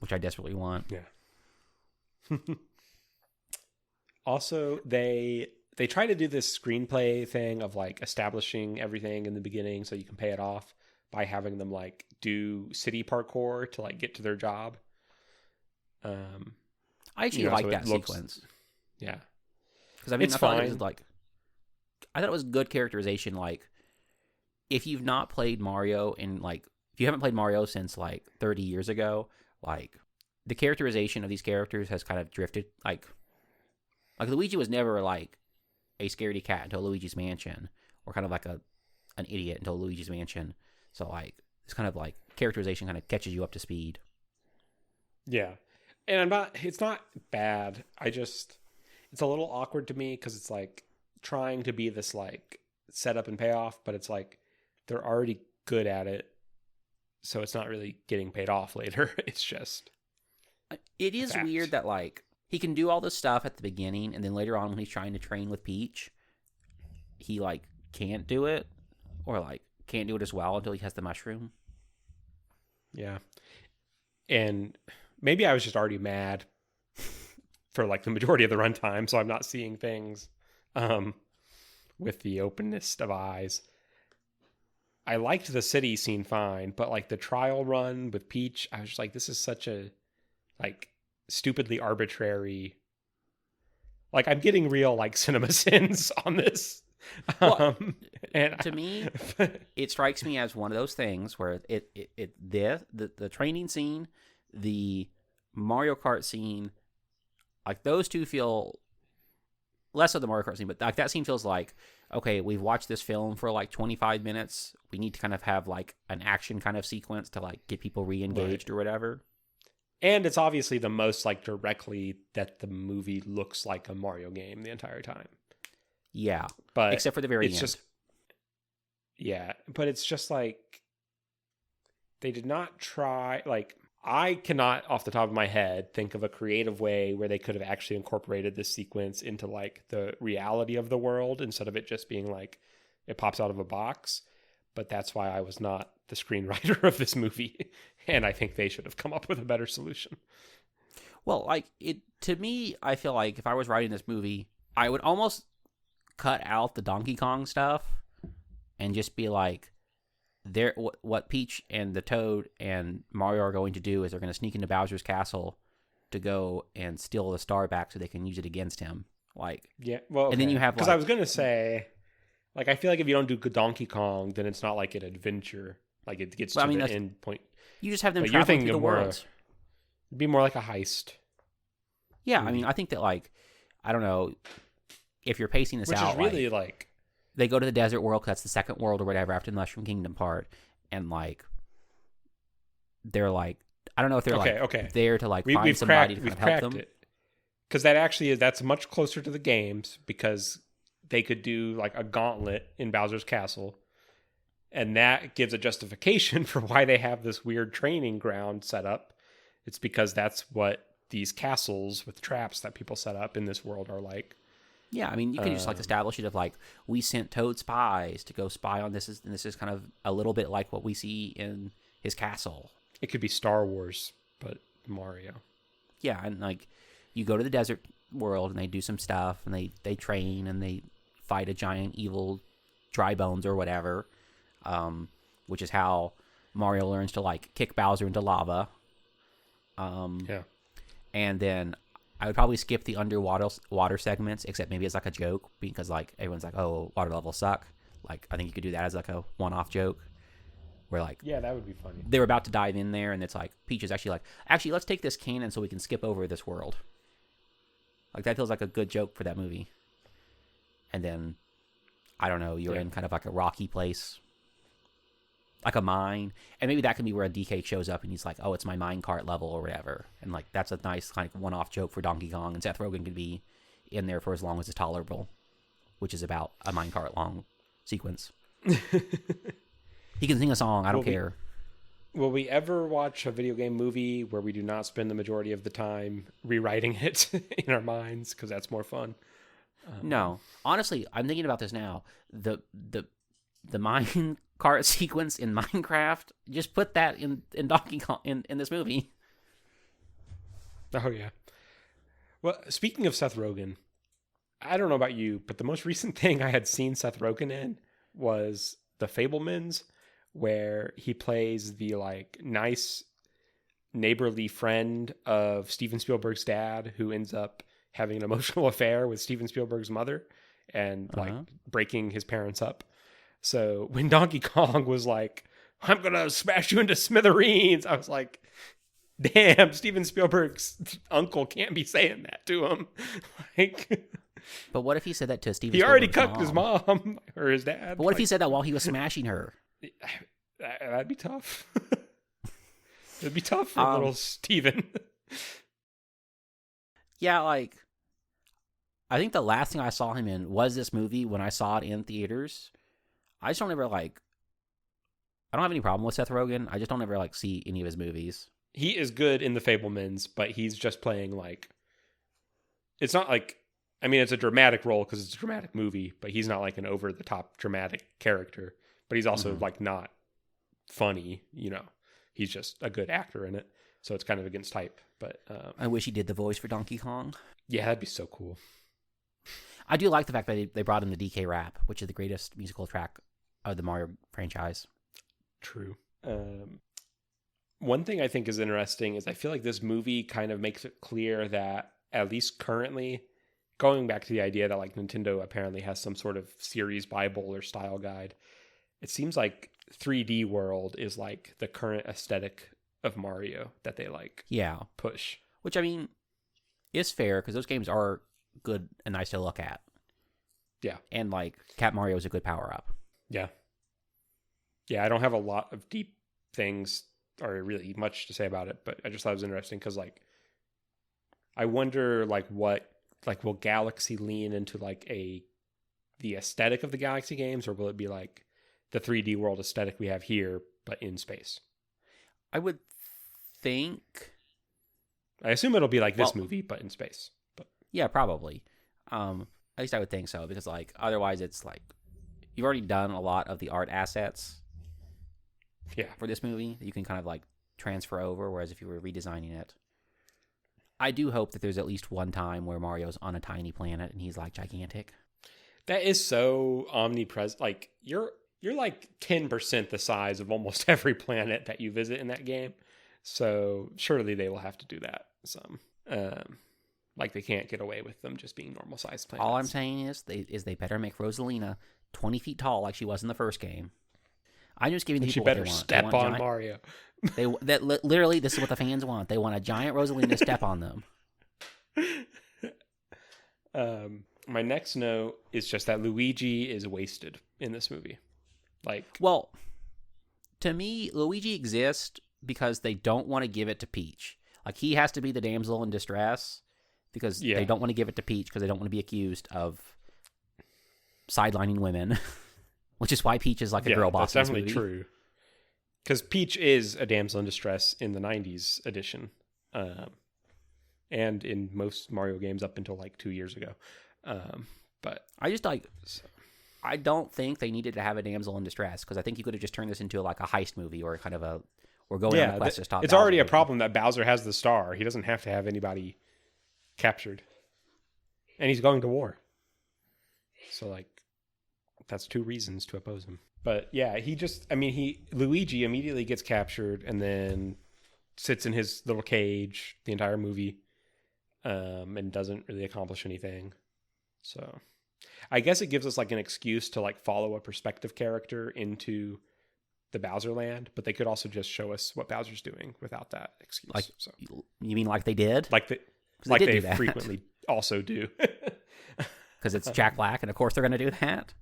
which I desperately want. Yeah. Also, they try to do this screenplay thing of like establishing everything in the beginning so you can pay it off by having them like do city parkour to like get to their job. I actually like so that it looks- sequence. Yeah. Because I mean, It's I thought it fine. was like, I thought it was good characterization. Like, if you've not played Mario if you haven't played Mario since like 30 years ago, like the characterization of these characters has kind of drifted. Like Luigi was never like a scaredy cat until Luigi's Mansion, or kind of like an idiot until Luigi's Mansion. So like this kind of like characterization kind of catches you up to speed. Yeah. And it's not bad. It's a little awkward to me because it's like trying to be this like setup and payoff, but it's like they're already good at it. So it's not really getting paid off later. It's just. It is fact. weird that like he can do all this stuff at the beginning, and then later on when he's trying to train with Peach, he like can't do it, or like can't do it as well until he has the mushroom. Yeah. And maybe I was just already mad for like the majority of the runtime, so I'm not seeing things with the openness of eyes. I liked the city scene fine, but like the trial run with Peach, I was just like, this is such a like stupidly arbitrary. Like I'm getting real like cinema sins on this. Well, And to me, it strikes me as one of those things where the training scene, the Mario Kart scene, like those two feel less of the Mario Kart scene, but like that scene feels like, okay, we've watched this film for like 25 minutes. We need to kind of have like an action kind of sequence to like get people re-engaged or whatever. And it's obviously the most like directly that the movie looks like a Mario game the entire time. Yeah, But except for the very it's end. just but it's just like they did not try. Like I cannot off the top of my head think of a creative way where they could have actually incorporated this sequence into like the reality of the world instead of it just being like it pops out of a box. But that's why I was not the screenwriter of this movie, and I think they should have come up with a better solution. Well, like to me, I feel like if I was writing this movie, I would almost cut out the Donkey Kong stuff and just be like, what Peach and the Toad and Mario are going to do is they're going to sneak into Bowser's castle to go and steal the star back so they can use it against him. Like, Yeah, well, okay. And then you have, because like- I was gonna say, like, I feel like if you don't do Donkey Kong, then it's not like an adventure. Like it gets Well, I to mean, the that's- end point. you just have them But you're traveling thinking through the of more- worlds. It'd be more like a heist, Yeah, I mean, I think that, like, I don't know, if you're pacing this which out, is really like, like they go to the desert world 'cause that's the second world or whatever after the Mushroom Kingdom part, and like they're like, I don't know if they're Okay. there to like find We've somebody cracked to kind of help them. it. Because that actually that's much closer to the games, because they could do like a gauntlet in Bowser's Castle, and that gives a justification for why they have this weird training ground set up. It's because that's what these castles with traps that people set up in this world are like. Yeah, I mean, you can just like establish it of like, we sent Toad spies to go spy on this, and this is kind of a little bit like what we see in his castle. It could be Star Wars, but Mario. Yeah, and like you go to the desert world and they do some stuff and they train and they fight a giant evil dry bones or whatever, which is how Mario learns to like kick Bowser into lava. Yeah. And then I would probably skip the water segments, except maybe it's like a joke, because like everyone's like, oh, water levels suck. Like I think you could do that as like a one-off joke, where like, yeah, that would be funny. They're about to dive in there, and it's like Peach is actually like, actually let's take this cannon so we can skip over this world. Like that feels like a good joke for that movie. And then I don't know, you're in kind of like a rocky place, like a mine, and maybe that can be where a DK shows up and he's like, oh, it's my minecart level or whatever, and like that's a nice kind of one-off joke for Donkey Kong, and Seth Rogen could be in there for as long as it's tolerable, which is about a minecart long sequence. He can sing a song, I don't care. Will we ever watch a video game movie where we do not spend the majority of the time rewriting it in our minds, because that's more fun? No, honestly, I'm thinking about this now. The mine cart sequence in Minecraft, just put that in Donkey Kong in this movie. Oh yeah. Well, speaking of Seth Rogen, I don't know about you, but the most recent thing I had seen Seth Rogen in was The Fabelmans, where he plays the like nice neighborly friend of Steven Spielberg's dad, who ends up having an emotional affair with Steven Spielberg's mother and like breaking his parents up. So when Donkey Kong was like, I'm going to smash you into smithereens, I was like, damn, Steven Spielberg's uncle can't be saying that to him. Like, but what if he said that to Steven He Spielberg's already cucked his mom or his dad. But what if he said that while he was smashing her? That'd be tough. It'd be tough for little Steven. Yeah, like, I think the last thing I saw him in was this movie when I saw it in theaters. I just don't ever like, I don't have any problem with Seth Rogen. I just don't ever like see any of his movies. He is good in The Fabelmans, but he's just playing like, it's not like, I mean, it's a dramatic role because it's a dramatic movie, but he's not like an over the top dramatic character. But he's also like not funny, you know. He's just a good actor in it. So it's kind of against type. But I wish he did the voice for Donkey Kong. Yeah, that'd be so cool. I do like the fact that they brought in the DK rap, which is the greatest musical track of the Mario franchise. True. One thing I think is interesting is I feel like this movie kind of makes it clear that, at least currently, going back to the idea that like Nintendo apparently has some sort of series Bible or style guide, it seems like 3D World is like the current aesthetic of Mario that they like push. Which, I mean, is fair, because those games are good and nice to look at. Yeah. And like Cat Mario is a good power-up. Yeah. Yeah, I don't have a lot of deep things or really much to say about it, but I just thought it was interesting because like I wonder like what, like will Galaxy lean into like the aesthetic of the Galaxy games, or will it be like the 3D World aesthetic we have here but in space? I would think, I assume it'll be like this movie but in space. But yeah, probably. At least I would think so, because like otherwise it's like you've already done a lot of the art assets for this movie that you can kind of like transfer over, whereas if you were redesigning it, I do hope that there's at least one time where Mario's on a tiny planet and he's like gigantic. That is so omnipresent. Like you're like 10% the size of almost every planet that you visit in that game. So surely they will have to do that some. Like they can't get away with them just being normal sized planets. All I'm saying is they better make Rosalina 20 feet tall like she was in the first game. I'm just giving the people what they want. She better step on Mario. Literally, this is what the fans want. They want a giant Rosalina to step on them. My next note is just that Luigi is wasted in this movie. Like, well, to me, Luigi exists because they don't want to give it to Peach. Like, he has to be the damsel in distress because they don't want to give it to Peach because they don't want to be accused of sidelining women, which is why Peach is like a girl boss. That's definitely true. Because Peach is a damsel in distress in the 90s edition. And in most Mario games up until like 2 years ago. But I just like... I don't think they needed to have a damsel in distress because I think you could have just turned this into like a heist movie or kind of a... We're going on a quest to stop it's Bowser. already a problem that Bowser has the star. He doesn't have to have anybody captured. And he's going to war. So, like, that's 2 reasons to oppose him. But, yeah, Luigi immediately gets captured and then sits in his little cage the entire movie and doesn't really accomplish anything. So, I guess it gives us, like, an excuse to, like, follow a perspective character into the Bowser land, but they could also just show us what Bowser's doing without that excuse. Like, so. You mean like they did? Like they frequently also do. Because it's Jack Black, and of course they're going to do that.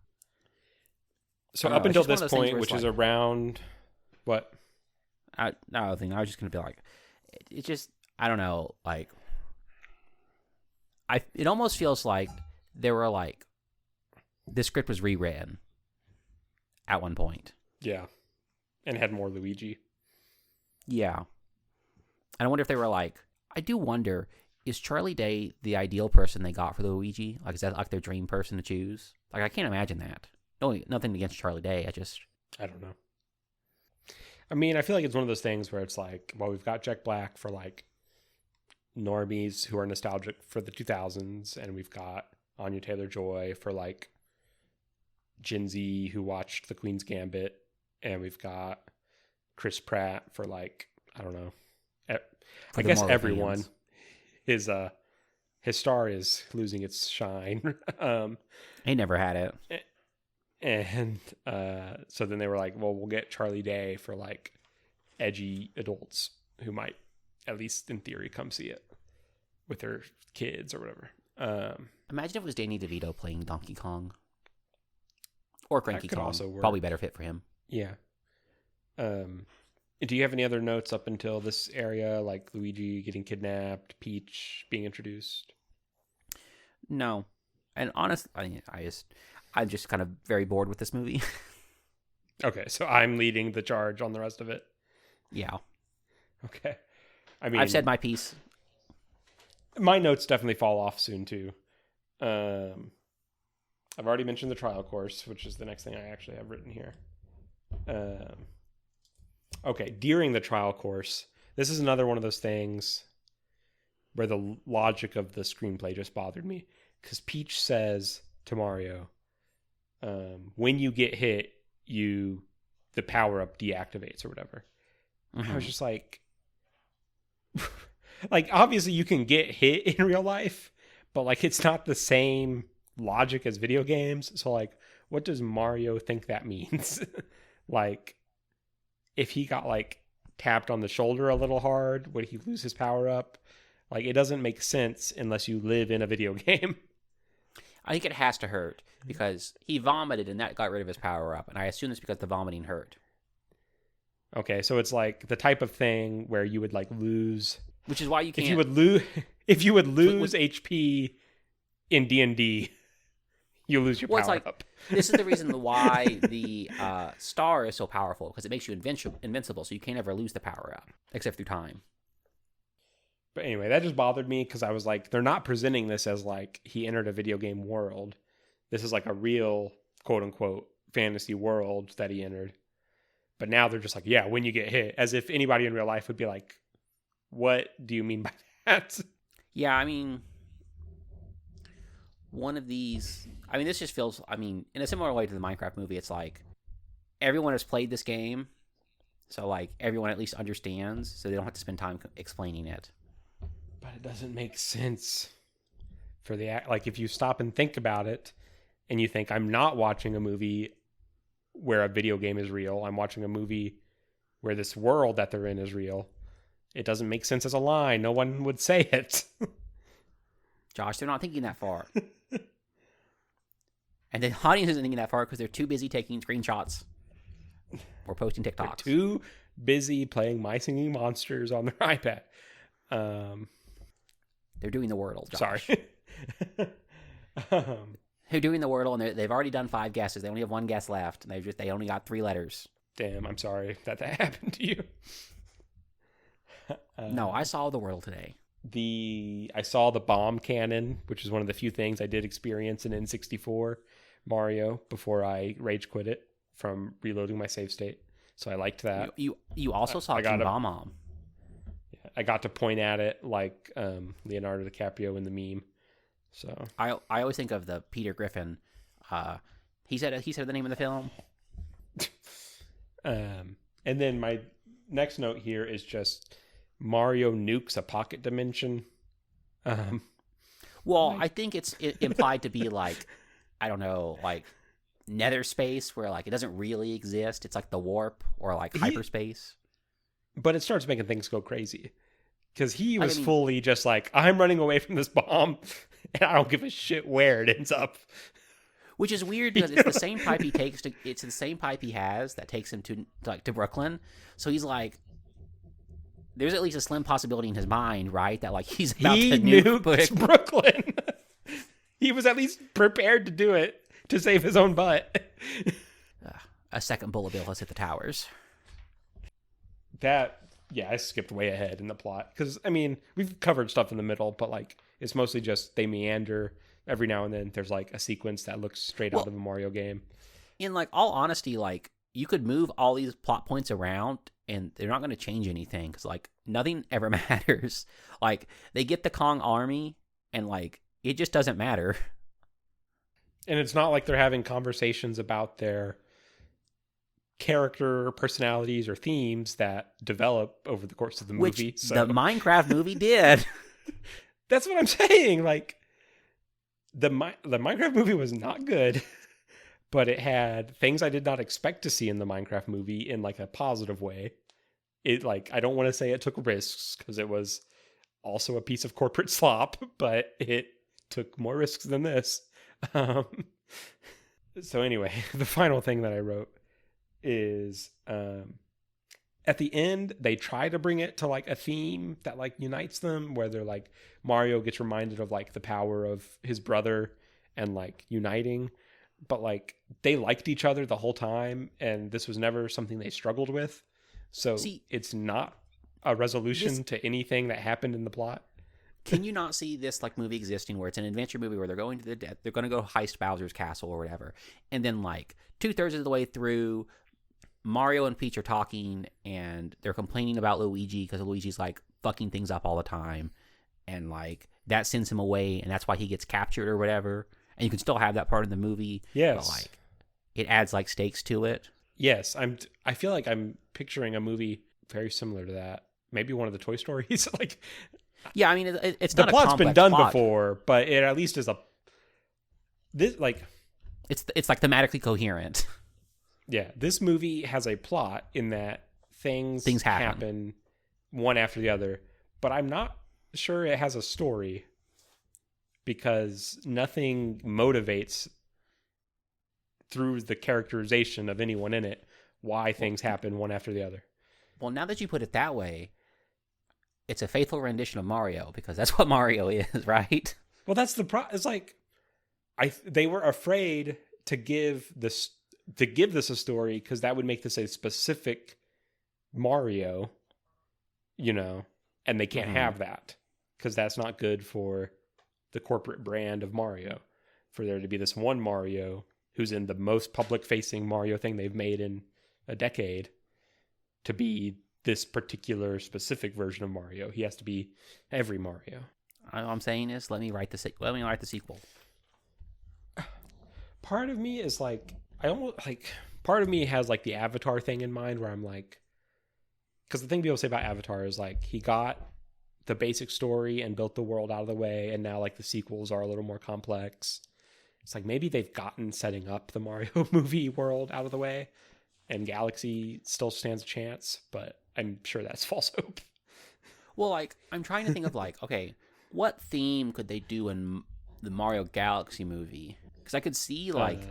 So up until this point, which is like, around what? I was just going to be like, it just, I don't know, like, it almost feels like they were like, the script was rewritten at one point. Yeah. And had more Luigi. Yeah. And I wonder if they were like, I do wonder, is Charlie Day the ideal person they got for Luigi? Like, is that like their dream person to choose? Like, I can't imagine that. Nothing against Charlie Day. I don't know. I mean, I feel like it's one of those things where it's like, well, we've got Jack Black for like normies who are nostalgic for the 2000s, and we've got Anya Taylor-Joy for like Gen Z who watched The Queen's Gambit, and we've got Chris Pratt for like, I don't know. I guess everyone is his star is losing its shine. He never had it. And so then they were like, well, we'll get Charlie Day for like edgy adults who might, at least in theory, come see it with their kids or whatever. Imagine if it was Danny DeVito playing Donkey Kong. Or Cranky Kong. Also work. Probably better fit for him. Yeah. Do you have any other notes up until this area, like Luigi getting kidnapped, Peach being introduced? No. And honestly, I'm just kind of very bored with this movie. Okay, so I'm leading the charge on the rest of it. Yeah. Okay. I mean, I've said my piece. My notes definitely fall off soon too. I've already mentioned the trial course, which is the next thing I actually have written here. Okay, during the trial course, this is another one of those things where the logic of the screenplay just bothered me. Because Peach says to Mario, when you get hit, the power-up deactivates or whatever. Mm-hmm. I was just like, like, obviously you can get hit in real life, but like it's not the same logic as video games. So like, what does Mario think that means? Like, if he got like tapped on the shoulder a little hard, would he lose his power up? Like, it doesn't make sense unless you live in a video game. I think it has to hurt because he vomited and that got rid of his power up, and I assume it's because the vomiting hurt. Okay, so it's like the type of thing where you would like lose, which is why you can't. If you would lose HP in D&D, you lose your power up. This is the reason why the star is so powerful, because it makes you invincible, so you can't ever lose the power up except through time. But anyway, that just bothered me because I was like, they're not presenting this as like he entered a video game world. This is like a real quote unquote fantasy world that he entered. But now they're just like, yeah, when you get hit, as if anybody in real life would be like, what do you mean by that? Yeah, I mean, this just feels, in a similar way to the Minecraft movie, it's like everyone has played this game, so like everyone at least understands, so they don't have to spend time explaining it. But it doesn't make sense for like, if you stop and think about it and you think, I'm not watching a movie where a video game is real, I'm watching a movie where this world that they're in is real, it doesn't make sense as a line. No one would say it. Josh, they're not thinking that far. And the audience isn't thinking that far because they're too busy taking screenshots or posting TikToks. They're too busy playing My Singing Monsters on their iPad. They're doing the Wordle, Josh. Sorry. They're doing the Wordle, and they've already done 5 guesses. They only have 1 guess left, and they only got 3 letters. Damn, I'm sorry that happened to you. No, I saw the Wordle today. I saw the bomb cannon, which is one of the few things I did experience in N64 Mario before I rage quit it from reloading my save state. So I liked that. You also saw King Bomb. Yeah, I got to point at it like Leonardo DiCaprio in the meme. So I always think of the Peter Griffin. He said the name of the film. And then my next note here is just Mario nukes a pocket dimension. Well, I think it's implied to be like, I don't know, like nether space where like it doesn't really exist. It's like the warp or like hyperspace. But it starts making things go crazy. Because he was fully just like, I'm running away from this bomb, and I don't give a shit where it ends up. Which is weird because it's the same pipe he takes to. It's the same pipe he has that takes him to Brooklyn. So he's like, there's at least a slim possibility in his mind, right, that like he's about to nuke Brooklyn. He was at least prepared to do it to save his own butt. A second bullet bill has hit the towers. I skipped way ahead in the plot because I mean we've covered stuff in the middle, but like it's mostly just they meander. Every now and then there's like a sequence that looks straight out of a Mario game. In like all honesty, like you could move all these plot points around and they're not going to change anything because like nothing ever matters. Like they get the Kong army and like it just doesn't matter. And it's not like they're having conversations about their character personalities or themes that develop over the course of the movie. Which the Minecraft movie did. That's what I'm saying. Like the Minecraft movie was not good, but it had things I did not expect to see in the Minecraft movie in like a positive way. It like, I don't want to say it took risks because it was also a piece of corporate slop, but it took more risks than this. So anyway, the final thing that I wrote is at the end they try to bring it to like a theme that like unites them, where they're like Mario gets reminded of like the power of his brother and like uniting, but like they liked each other the whole time and this was never something they struggled with. So it's not a resolution to anything that happened in the plot. Can you not see this like movie existing where it's an adventure movie where they're going to they're going to go heist Bowser's castle or whatever, and then like 2/3 of the way through, Mario and Peach are talking and they're complaining about Luigi because Luigi's like fucking things up all the time, and like that sends him away, and that's why he gets captured or whatever. And you can still have that part of the movie. Yes, but like it adds like stakes to it. Yes, I feel like I'm picturing a movie very similar to that. Maybe one of the Toy Stories. Like, yeah, I mean it's the not plot's a complex been done plot. before, but it at least is it's like thematically coherent. Yeah, this movie has a plot in that things happen one after the other, but I'm not sure it has a story because nothing motivates through the characterization of anyone in it why things happen one after the other. Well, now that you put it that way, it's a faithful rendition of Mario because that's what Mario is, right? Well, that's the it's like they were afraid to give this a story because that would make this a specific Mario, you know, and they can't have that because that's not good for the corporate brand of Mario. For there to be this one Mario who's in the most public-facing Mario thing they've made in a decade, to be this particular specific version of Mario, he has to be every Mario. All I'm saying is, let me write the sequel. Part of me is like, part of me has like the Avatar thing in mind, where I'm like, because the thing people say about Avatar is like he got the basic story and built the world out of the way, and now like the sequels are a little more complex. It's like maybe they've gotten setting up the Mario movie world out of the way, and Galaxy still stands a chance, but I'm sure that's false hope. Well, like, I'm trying to think of like, okay, what theme could they do in the Mario Galaxy movie? Because I could see like,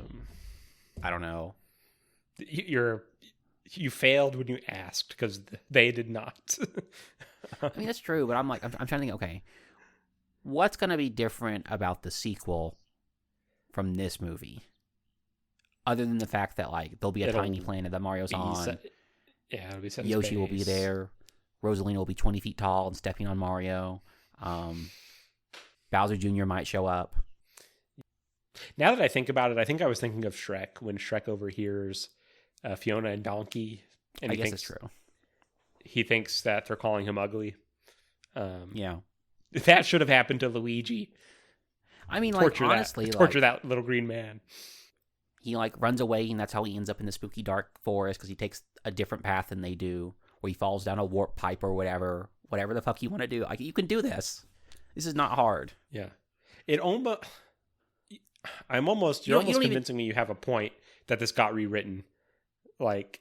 I don't know. You're you failed when you asked because they did not. I mean, that's true, but I'm trying to think, okay, what's going to be different about the sequel from this movie? Other than the fact that, like, there'll be a tiny planet that Mario's on. It'll be set in Yoshi space. will be there. Rosalina will be 20 feet tall and stepping on Mario. Bowser Jr. might show up. Now that I think about it, I think I was thinking of Shrek when Shrek overhears Fiona and Donkey. And I guess it's true. He thinks that they're calling him ugly. Yeah. That should have happened to Luigi. I mean, like, honestly, torture that little green man. He, like, runs away, and that's how he ends up in the spooky dark forest, because he takes a different path than they do, where he falls down a warp pipe or whatever the fuck you want to do. Like, you can do this. This is not hard. Yeah. You're almost convincing me you have a point that this got rewritten. Like,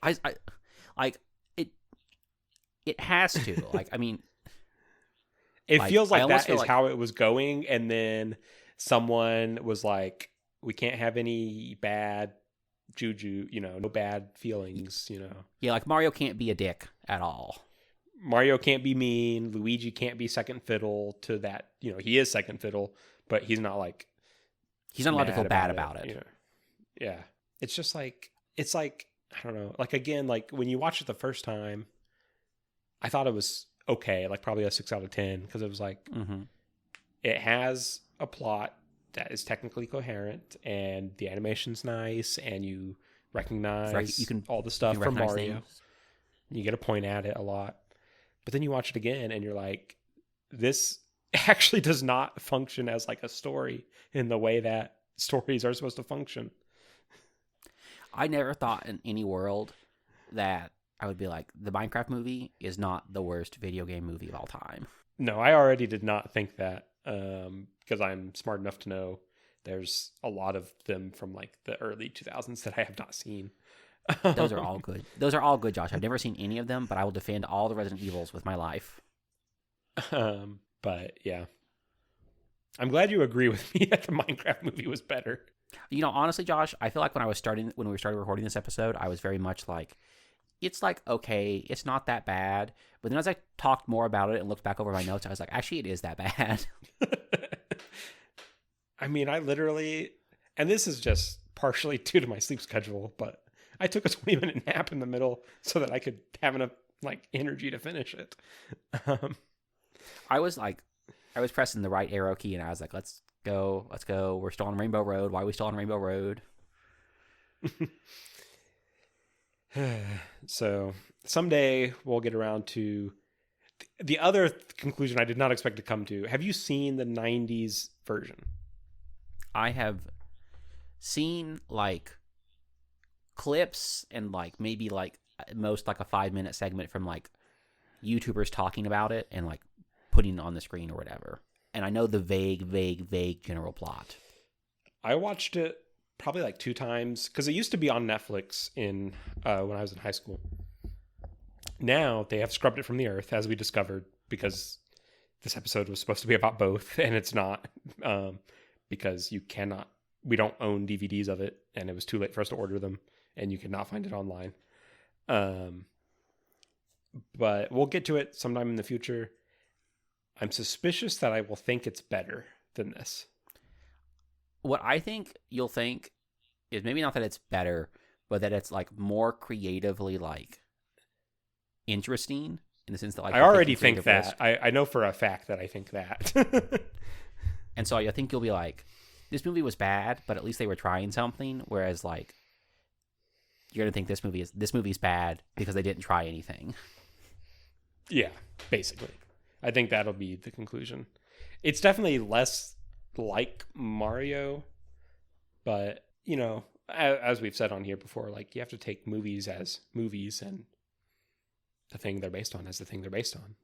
it has to. Like, I mean, it feels like that is how it was going, and then someone was like, we can't have any bad juju, no bad feelings, Yeah, like, Mario can't be a dick at all. Mario can't be mean. Luigi can't be second fiddle to that. He is second fiddle, but he's not like... He's not allowed to feel bad about it. Yeah. It's just like... It's like... I don't know. Like, again, like, when you watch it the first time, I thought it was okay. Like, probably a 6 out of 10. Because it was like... Mm-hmm. It has a plot that is technically coherent, and the animation's nice, and you recognize all the stuff from Mario. Things. You get a point at it a lot. But then you watch it again, and you're like, this actually does not function as like a story in the way that stories are supposed to function. I never thought in any world that I would be like, the Minecraft movie is not the worst video game movie of all time. No, I already did not think that, because I'm smart enough to know there's a lot of them from like the early 2000s that I have not seen. Those are all good. Those are all good, Josh. I've never seen any of them, but I will defend all the Resident Evils with my life. But yeah, I'm glad you agree with me that the Minecraft movie was better. Honestly, Josh, I feel like when we started recording this episode, I was very much like, it's like, okay, it's not that bad. But then as I talked more about it and looked back over my notes, I was like, actually, it is that bad. I mean, I literally, and this is just partially due to my sleep schedule, but I took a 20-minute nap in the middle so that I could have enough like energy to finish it. I was pressing the right arrow key, and I was like, let's go. We're still on Rainbow Road. Why are we still on Rainbow Road? So someday we'll get around to the other conclusion I did not expect to come to. Have you seen the 90s version? I have seen like clips and like maybe like at most like a 5-minute segment from like YouTubers talking about it and like putting it on the screen or whatever. And I know the vague general plot. I watched it probably like 2 times because it used to be on Netflix when I was in high school. Now they have scrubbed it from the earth, as we discovered, because this episode was supposed to be about both, and it's not, because we don't own DVDs of it, and it was too late for us to order them, and you cannot find it online. But we'll get to it sometime in the future. I'm suspicious that I will think it's better than this. What I think you'll think is maybe not that it's better, but that it's like more creatively like interesting in the sense that like I already think that. I know for a fact that I think that. And so I think you'll be like, this movie was bad, but at least they were trying something. Whereas like you're gonna think this movie's bad because they didn't try anything. Yeah, basically. I think that'll be the conclusion. It's definitely less like Mario, but as we've said on here before, like you have to take movies as movies and the thing they're based on as the thing they're based on.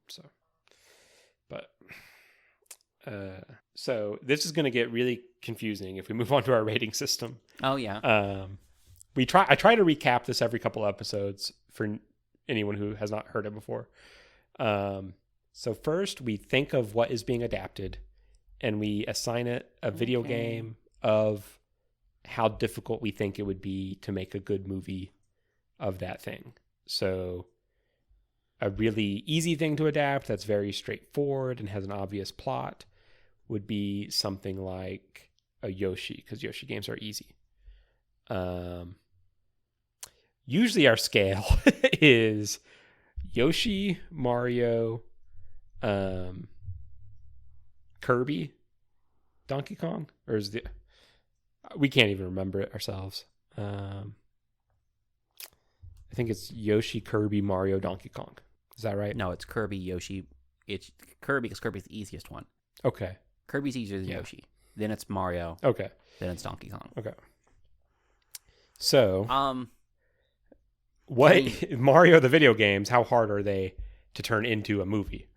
So this is going to get really confusing if we move on to our rating system. Oh yeah. I try to recap this every couple episodes for anyone who has not heard it before. So first we think of what is being adapted, and we assign it a video game of how difficult we think it would be to make a good movie of that thing. So a really easy thing to adapt that's very straightforward and has an obvious plot would be something like a Yoshi, because Yoshi games are easy. Usually our scale is Yoshi, Mario, Kirby, Donkey Kong, or is the we can't even remember it ourselves. I think it's Yoshi, Kirby, Mario, Donkey Kong. Is that right? No, it's Kirby, Yoshi. It's Kirby because Kirby's the easiest one. Okay. Kirby's easier than Yoshi. Then it's Mario. Okay. Then it's Donkey Kong. Okay. So, what I mean, Mario the video games? How hard are they to turn into a movie?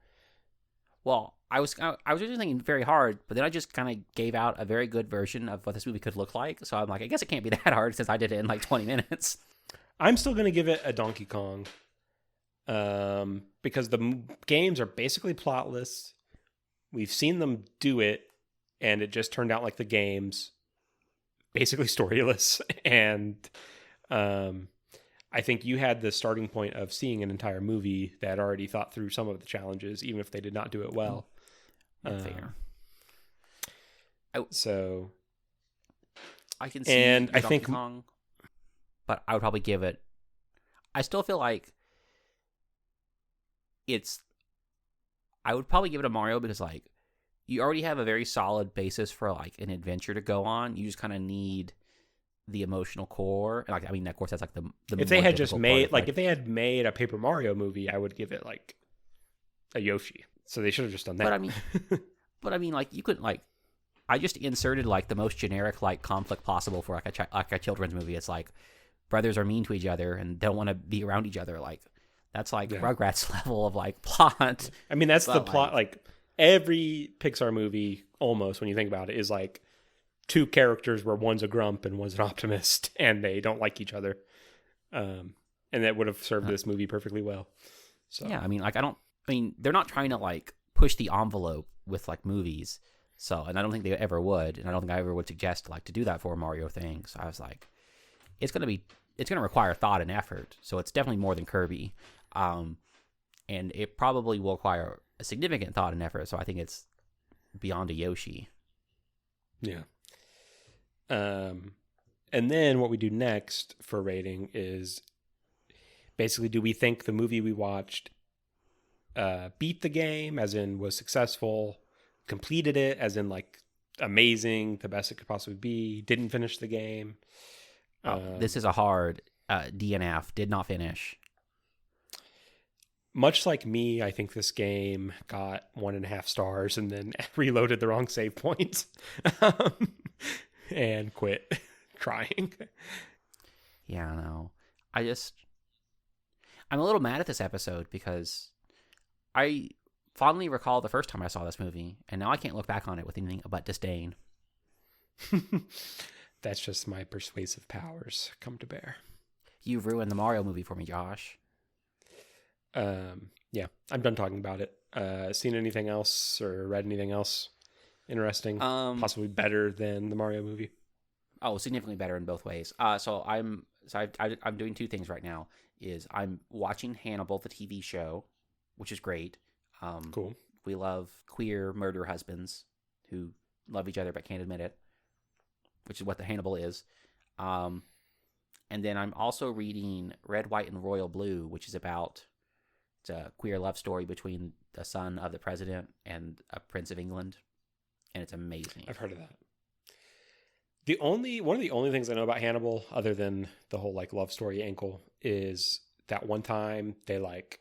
Well, I was really thinking very hard, but then I just kind of gave out a very good version of what this movie could look like. So I'm like, I guess it can't be that hard since I did it in like 20 minutes. I'm still going to give it a Donkey Kong, because the games are basically plotless. We've seen them do it, and it just turned out like the games, basically storyless. And I think you had the starting point of seeing an entire movie that already thought through some of the challenges, even if they did not do it well. Fair. So I can see and I Donkey think Kong, but I would probably give it. I still feel like I would probably give it a Mario because like you already have a very solid basis for like an adventure to go on. You just kind of need the emotional core. And like I mean, of course, that's like the if they had just made like if they had made a Paper Mario movie, I would give it like a Yoshi. So they should have just done that. But I mean, like you could like. I just inserted like the most generic like conflict possible for like a children's movie. It's like brothers are mean to each other and don't want to be around each other. Like that's like Rugrats level of like plot. I mean, that's the plot. Like every Pixar movie, almost when you think about it, is like two characters where one's a grump and one's an optimist, and they don't like each other. And that would have served this movie perfectly well. So yeah, I mean, like they're not trying to like push the envelope with like movies. So, and I don't think they ever would, and I don't think I ever would suggest like to do that for a Mario thing. So I was like, it's gonna require thought and effort. So it's definitely more than Kirby, and it probably will require a significant thought and effort. So I think it's beyond a Yoshi. Yeah. And then what we do next for rating is basically, do we think the movie we watched beat the game, as in was successful? Completed it, as in like amazing, the best it could possibly be, didn't finish the game? This is a hard DNF, did not finish. Much like me, I think this game got 1.5 stars and then reloaded the wrong save point and quit crying. Yeah, I know. I'm a little mad at this episode because I fondly recall the first time I saw this movie, and now I can't look back on it with anything but disdain. That's just my persuasive powers come to bear. You've ruined the Mario movie for me, Josh. Yeah, I'm done talking about it. Seen anything else or read anything else interesting? Possibly better than the Mario movie? Oh, significantly better in both ways. So I'm doing two things right now. Is I'm watching Hannibal, the TV show, which is great. Cool. We love queer murder husbands who love each other but can't admit it, which is what the Hannibal is. And then I'm also reading Red, White, and Royal Blue, which is it's a queer love story between the son of the president and a prince of England, and it's amazing. I've heard of that. One of the only things I know about Hannibal, other than the whole like love story ankle, is that one time they like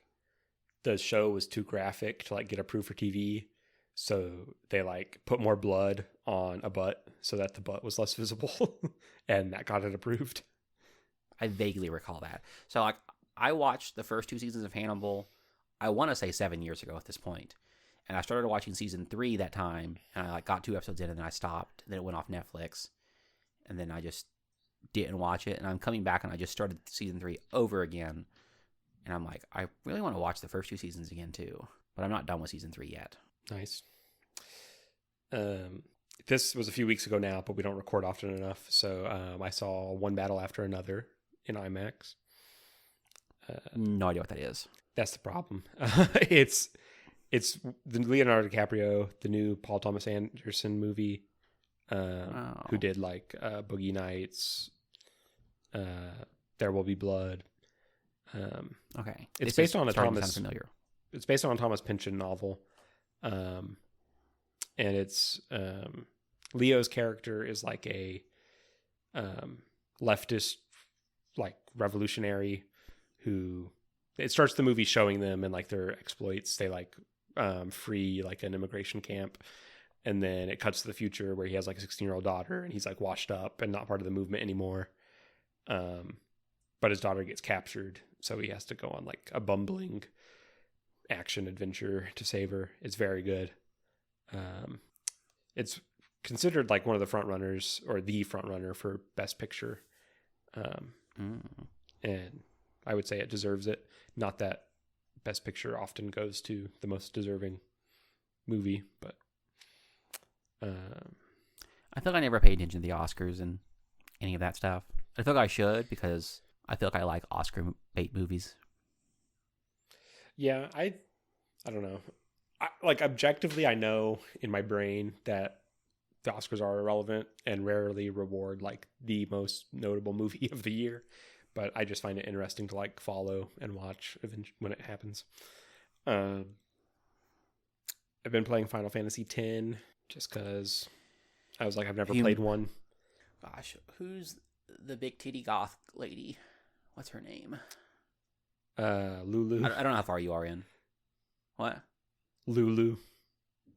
the show was too graphic to like get approved for TV, so they like put more blood on a butt so that the butt was less visible, and that got it approved. I vaguely recall that. So like I watched the first 2 seasons of Hannibal, I want to say 7 years ago at this point, and I started watching season 3 that time, and I like got 2 episodes in, and then I stopped. Then it went off Netflix, and then I just didn't watch it. And I'm coming back, and I just started season 3 over again. And I'm like, I really want to watch the first 2 seasons again too, but I'm not done with season 3 yet. Nice. This was a few weeks ago now, but we don't record often enough. So I saw One Battle After Another in IMAX. No idea what that is. That's the problem. It's the Leonardo DiCaprio, the new Paul Thomas Anderson movie, who did like Boogie Nights, There Will Be Blood. Okay, it's based on a starting to Thomas. sound familiar. It's based on a Thomas Pynchon novel, and it's Leo's character is like a leftist, like revolutionary who. It starts the movie showing them and like their exploits. They like free like an immigration camp, and then it cuts to the future where he has like a 16-year-old daughter and he's like washed up and not part of the movement anymore. But his daughter gets captured, so he has to go on like a bumbling action adventure to save her. It's very good. It's considered like one of the front runners or the front runner for Best Picture, and I would say it deserves it. Not that Best Picture often goes to the most deserving movie, but I feel like I never paid attention to the Oscars and any of that stuff. I feel like I should because I feel like I like Oscar bait movies. yeah, I don't know. Like objectively, I know in my brain that the Oscars are irrelevant and rarely reward like the most notable movie of the year. But I just find it interesting to like follow and watch when it happens. I've been playing Final Fantasy X just because I was like, I've never played one. Gosh, who's the big titty goth lady? What's her name? Lulu. I don't know how far you are in. What? Lulu.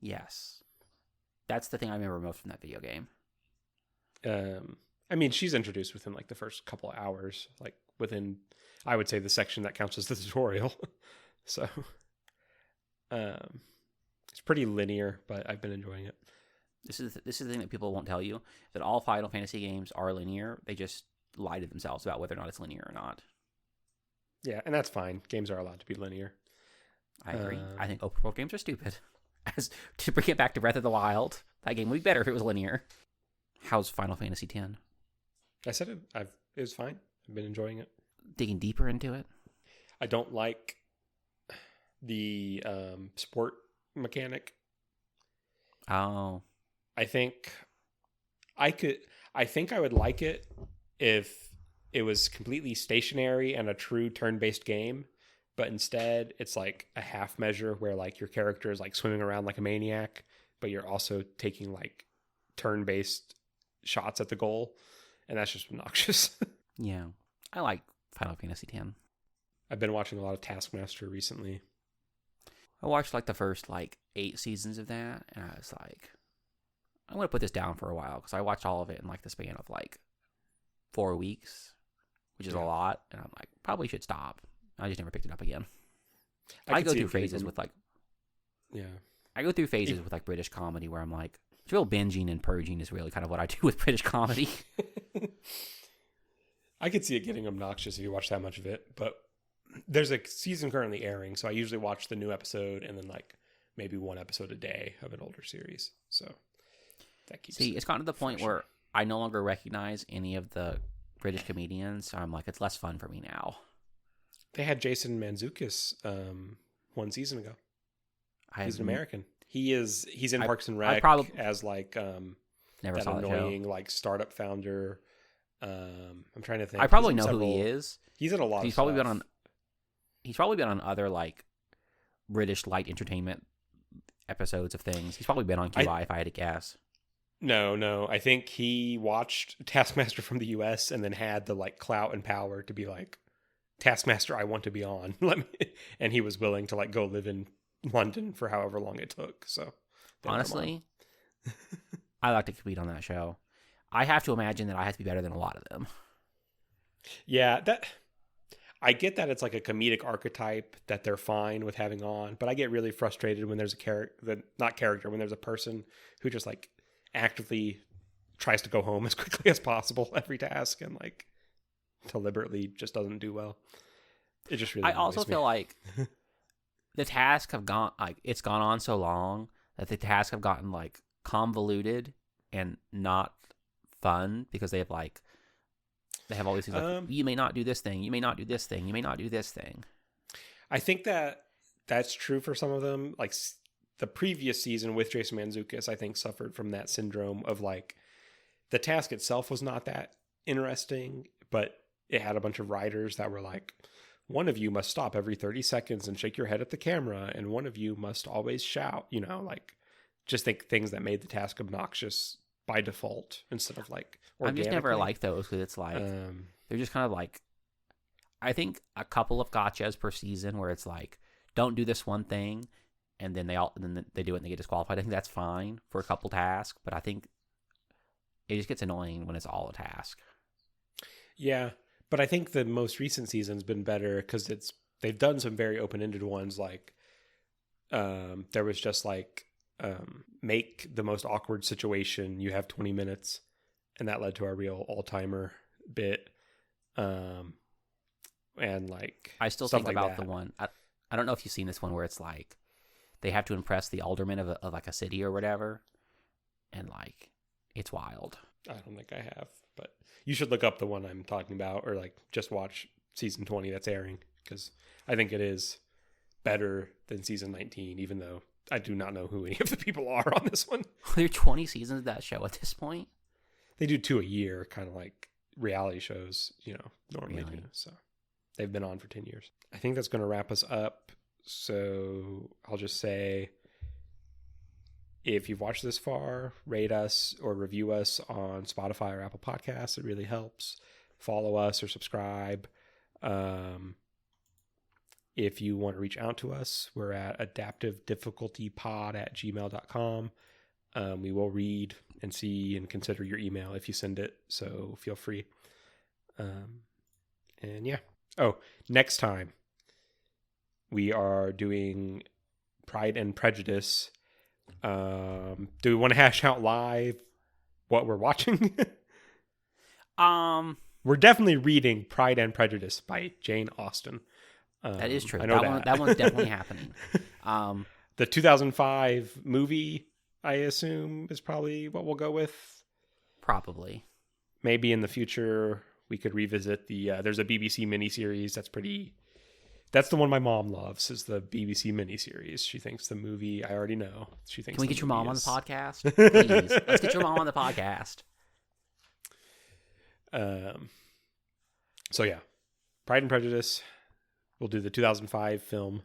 Yes. That's the thing I remember most from that video game. I mean, she's introduced within like the first couple of hours, like within, I would say, the section that counts as the tutorial. So, it's pretty linear, but I've been enjoying it. This is the thing that people won't tell you, that all Final Fantasy games are linear. They just lie to themselves about whether or not it's linear or not. Yeah, and that's fine. Games are allowed to be linear. I agree. I think open world games are stupid. As to bring it back to Breath of the Wild, that game would be better if it was linear. How's Final Fantasy X? I said it. It was fine. I've been enjoying it. Digging deeper into it. I don't like the sport mechanic. Oh, I think I would like it if it was completely stationary and a true turn-based game, but instead it's like a half measure where like your character is like swimming around like a maniac, but you're also taking like turn-based shots at the goal, and that's just obnoxious. yeah. I like Final Fantasy X. I've been watching a lot of Taskmaster recently. I watched like the first like 8 seasons of that, and I was like, I'm going to put this down for a while, because I watched all of it in like the span of like 4 weeks, which is a lot, and I'm like, probably should stop. I just never picked it up again. I go through phases with like, I go through phases with like British comedy where I'm like, it's real binging and purging is really kind of what I do with British comedy. I could see it getting obnoxious if you watch that much of it, but there's a season currently airing, so I usually watch the new episode and then like maybe one episode a day of an older series. So that keeps it's gotten to the point where I no longer recognize any of the British comedians, so I'm like, it's less fun for me now. They had Jason Mantzoukas 1 season ago. He's an American. He's in Parks and Rec as like never that saw annoying like startup founder. I'm trying to think. I probably know who he is. He's in a lot. He's probably been on. He's probably been on other like British light entertainment episodes of things. He's probably been on QI if I had to guess. No. I think he watched Taskmaster from the US and then had the like clout and power to be like, Taskmaster, I want to be on. And he was willing to like go live in London for however long it took. So honestly, I like to compete on that show. I have to imagine that I have to be better than a lot of them. Yeah, I get that it's like a comedic archetype that they're fine with having on, but I get really frustrated when there's when there's a person who just like actively tries to go home as quickly as possible every task and like deliberately just doesn't do well. It just really. I also feel like the tasks have gone on so long that the tasks have gotten like convoluted and not fun because they have like They have all these things like, you may not do this thing, you may not do this thing, you may not do this thing. I think that's true for some of them. Like the previous season with Jason Mantzoukas, I think suffered from that syndrome of like the task itself was not that interesting, but it had a bunch of writers that were like, one of you must stop every 30 seconds and shake your head at the camera, and one of you must always shout, like just think things that made the task obnoxious by default instead of like I'm just never like those because it's like they're just kind of like, I think a couple of gotchas per season where it's like, don't do this one thing, and then they do it and they get disqualified. I think that's fine for a couple tasks, but I think it just gets annoying when it's all a task. Yeah, but I think the most recent season's been better because they've done some very open-ended ones. Like there was just like make the most awkward situation. You have 20 minutes, and that led to our real all-timer bit. And like I still think about the one. I don't know if you've seen this one where it's like they have to impress the alderman of like a city or whatever, and like it's wild. I don't think I have, but you should look up the one I'm talking about, or like just watch season 20 that's airing, because I think it is better than season 19, even though I do not know who any of the people are on this one. There are 20 seasons of that show at this point. They do 2 a year, kind of like reality shows, normally do. So they've been on for 10 years. I think that's going to wrap us up. So I'll just say, if you've watched this far, rate us or review us on Spotify or Apple Podcasts. It really helps. Follow us or subscribe. If you want to reach out to us, we're at adaptivedifficultypod@gmail.com. We will read and see and consider your email if you send it, so feel free. And yeah. Oh, next time we are doing Pride and Prejudice. Do we want to hash out live what we're watching? We're definitely reading Pride and Prejudice by Jane Austen. That is true. That one's definitely happening. The 2005 movie, I assume, is probably what we'll go with. Probably. Maybe in the future we could revisit there's a BBC miniseries that's the one my mom loves, is the BBC miniseries. She thinks the movie, I already know. She thinks. Can we get your mom on the podcast? Please. Let's get your mom on the podcast. So yeah, Pride and Prejudice. We'll do the 2005 film.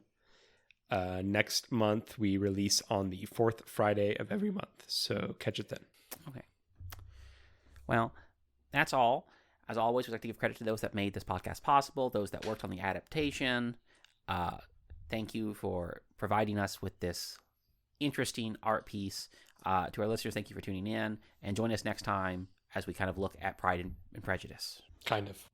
Next month we release on the 4th Friday of every month. So catch it then. Okay. Well, that's all. As always, we'd like to give credit to those that made this podcast possible, those that worked on the adaptation. Thank you for providing us with this interesting art piece. To our listeners, thank you for tuning in, and join us next time as we kind of look at Pride and Prejudice. Kind of.